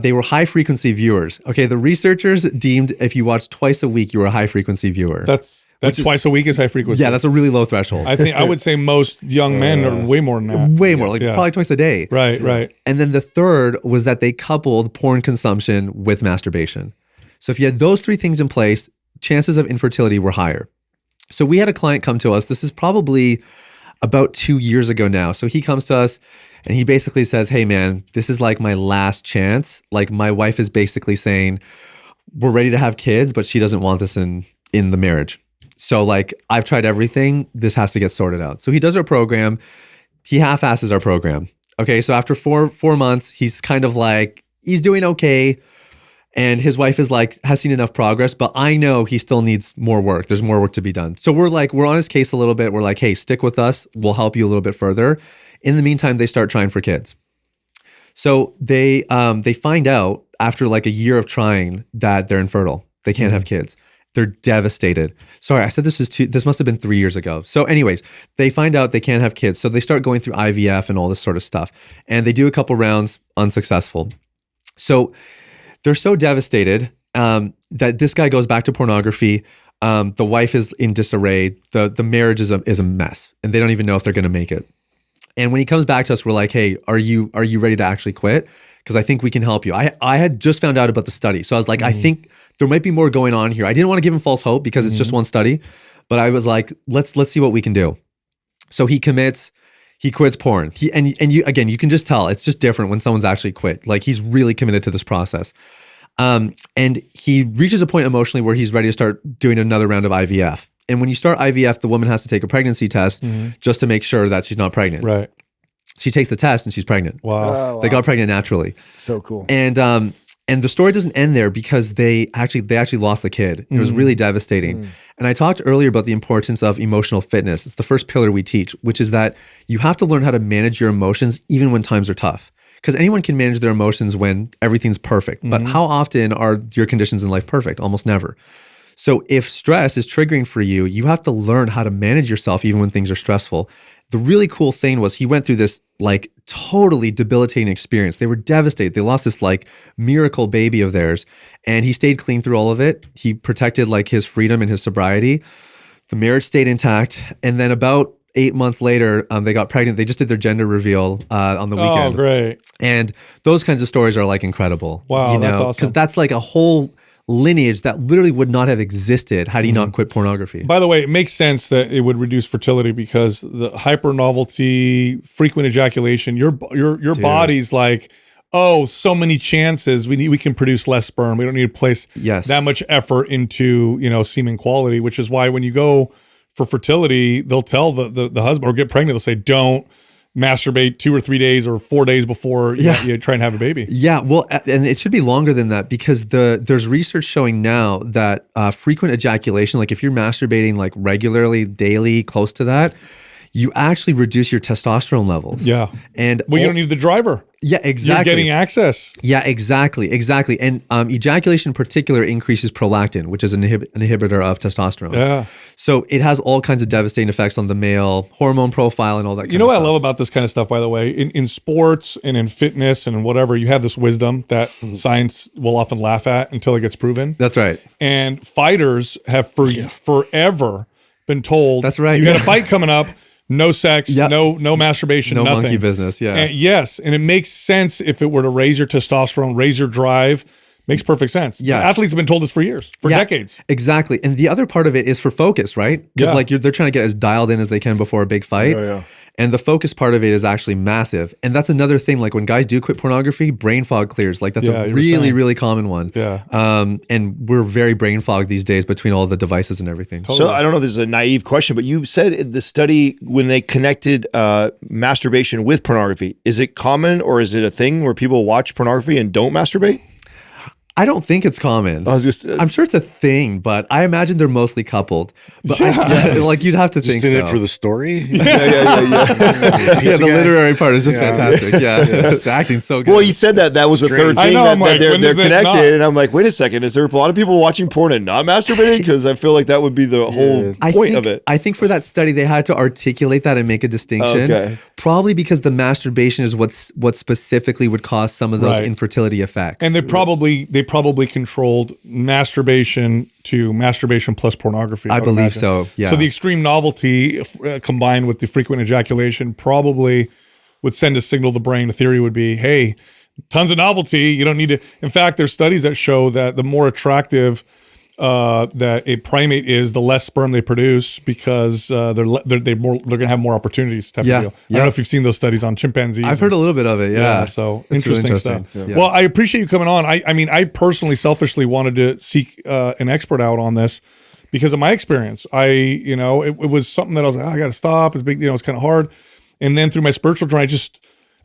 They were high frequency viewers. Okay, the researchers deemed if you watched twice a week, you were a high frequency viewer. That's twice a week is high frequency. Yeah, that's a really low threshold. I would say most young men are way more than that. Way more, probably twice a day. Right. And then the third was that they coupled porn consumption with masturbation. So if you had those three things in place, chances of infertility were higher. So we had a client come to us. This is probably about 2 years ago now. So he comes to us and he basically says, hey man, this is like my last chance. Like my wife is basically saying, we're ready to have kids, but she doesn't want this in the marriage. So like, I've tried everything. This has to get sorted out. So he does our program. He half-asses our program. Okay. So after four months, he's kind of like, he's doing okay. And his wife is like, has seen enough progress, but I know he still needs more work. There's more work to be done. So we're on his case a little bit. We're like, hey, stick with us. We'll help you a little bit further. In the meantime, they start trying for kids. So they find out after like a year of trying that they're infertile. They can't have kids. They're devastated. Sorry, I said this must have been 3 years ago. So anyways, they find out they can't have kids. So they start going through IVF and all this sort of stuff. And they do a couple rounds, unsuccessful. So they're so devastated that this guy goes back to pornography. The wife is in disarray. The marriage is a mess, and they don't even know if they're going to make it. And when he comes back to us, we're like, "Hey, are you ready to actually quit? Because I think we can help you." I had just found out about the study, so I was like, I think there might be more going on here. I didn't want to give him false hope because it's just one study, but I was like, let's see what we can do. So he commits. He quits porn. You can just tell it's just different when someone's actually quit. Like he's really committed to this process. And he reaches a point emotionally where he's ready to start doing another round of IVF. And when you start IVF, the woman has to take a pregnancy test just to make sure that she's not pregnant. Right. She takes the test and she's pregnant. Wow. They got pregnant naturally. So cool. And the story doesn't end there because they actually lost the kid. It was really devastating. And I talked earlier about the importance of emotional fitness. It's the first pillar we teach, which is that you have to learn how to manage your emotions even when times are tough. Because anyone can manage their emotions when everything's perfect. But how often are your conditions in life perfect? Almost never. So if stress is triggering for you, you have to learn how to manage yourself even when things are stressful. The really cool thing was he went through this like totally debilitating experience. They were devastated. They lost this like miracle baby of theirs, and he stayed clean through all of it. He protected like his freedom and his sobriety. The marriage stayed intact. And then about 8 months later, they got pregnant. They just did their gender reveal on the weekend. Oh, great. And those kinds of stories are like incredible. Wow, that's awesome. Because that's like a whole lineage that literally would not have existed had he not quit pornography. By the way, it makes sense that it would reduce fertility because the hyper novelty, frequent ejaculation, your body's like, oh, so many chances. We can produce less sperm. We don't need to place that much effort into, semen quality, which is why when you go for fertility, they'll tell the husband or get pregnant. They'll say, don't masturbate 2 or 3 days or 4 days before you try and have a baby. Yeah, well, and it should be longer than that because there's research showing now that frequent ejaculation, like if you're masturbating like regularly, daily, close to that, you actually reduce your testosterone levels. Yeah. And you don't need the driver. Yeah, exactly. You're getting access. Yeah, exactly. And ejaculation in particular increases prolactin, which is an inhibitor of testosterone. Yeah. So it has all kinds of devastating effects on the male hormone profile and all that kind of stuff. You know what I love about this kind of stuff, by the way? In sports and in fitness and whatever, you have this wisdom that science will often laugh at until it gets proven. That's right. And fighters have forever been told, that's right. You got a fight coming up. No sex, no masturbation, no nothing. Monkey business, yeah. And yes, and it makes sense if it were to raise your testosterone, raise your drive. Makes perfect sense. Yeah. Athletes have been told this for years, for decades. Exactly. And the other part of it is for focus, right? Because they're trying to get as dialed in as they can before a big fight. And the focus part of it is actually massive. And that's another thing, like when guys do quit pornography, brain fog clears. Like that's a really common one. Yeah. And we're very brain fogged these days between all the devices and everything. Totally. So I don't know if this is a naive question, but you said in the study when they connected masturbation with pornography, is it common or is it a thing where people watch pornography and don't masturbate? I don't think it's common. I'm sure it's a thing, but I imagine they're mostly coupled. But like you'd have to think in so. it for the story. Yeah, the literary part is just fantastic. Yeah. The acting's so good. Well, you said that was the third thing that they're connected, and I'm like, wait a second, is there a lot of people watching porn and not masturbating? Because I feel like that would be the whole point of it. I think for that study they had to articulate that and make a distinction. Okay. Probably because the masturbation is what specifically would cause some of those infertility effects. And they probably controlled masturbation to masturbation plus pornography. I believe so. Yeah. So the extreme novelty combined with the frequent ejaculation probably would send a signal to the brain. The theory would be, hey, tons of novelty. You don't need to. In fact, there's studies that show that the more attractive that a primate is, the less sperm they produce because they're going to have more opportunities. Type of deal. I don't know if you've seen those studies on chimpanzees. I've heard a little bit of it. Yeah. So it's interesting stuff. Yeah. Well, I appreciate you coming on. I mean, I personally, selfishly wanted to seek an expert out on this because of my experience. It was something that I was like, I got to stop. It's big. It's kind of hard. And then through my spiritual journey,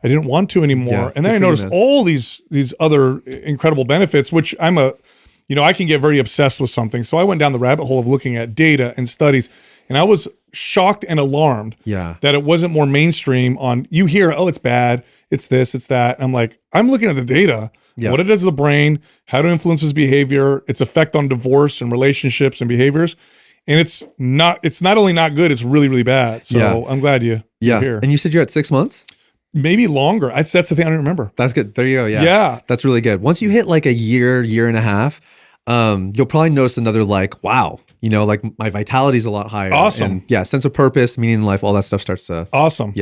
I didn't want to anymore. Yeah, and then I noticed all these other incredible benefits, which I can get very obsessed with something. So I went down the rabbit hole of looking at data and studies, and I was shocked and alarmed that it wasn't more mainstream on, you hear, oh, it's bad, it's this, it's that. And I'm like, I'm looking at the data, what it does to the brain, how it influences behavior, its effect on divorce and relationships and behaviors. And it's not only not good, it's really, really bad. So I'm glad you're here. And you said you're at 6 months? Maybe longer. That's the thing I don't remember. That's good. There you go. Yeah. Yeah. That's really good. Once you hit like a year and a half, you'll probably notice another like, wow, like my vitality is a lot higher. Awesome. And sense of purpose, meaning in life, all that stuff starts to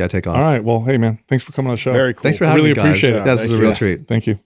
take off. All right. Well, hey man, thanks for coming on the show. Very cool. Thanks for having me, really guys. appreciate it. This is a real treat. Thank you.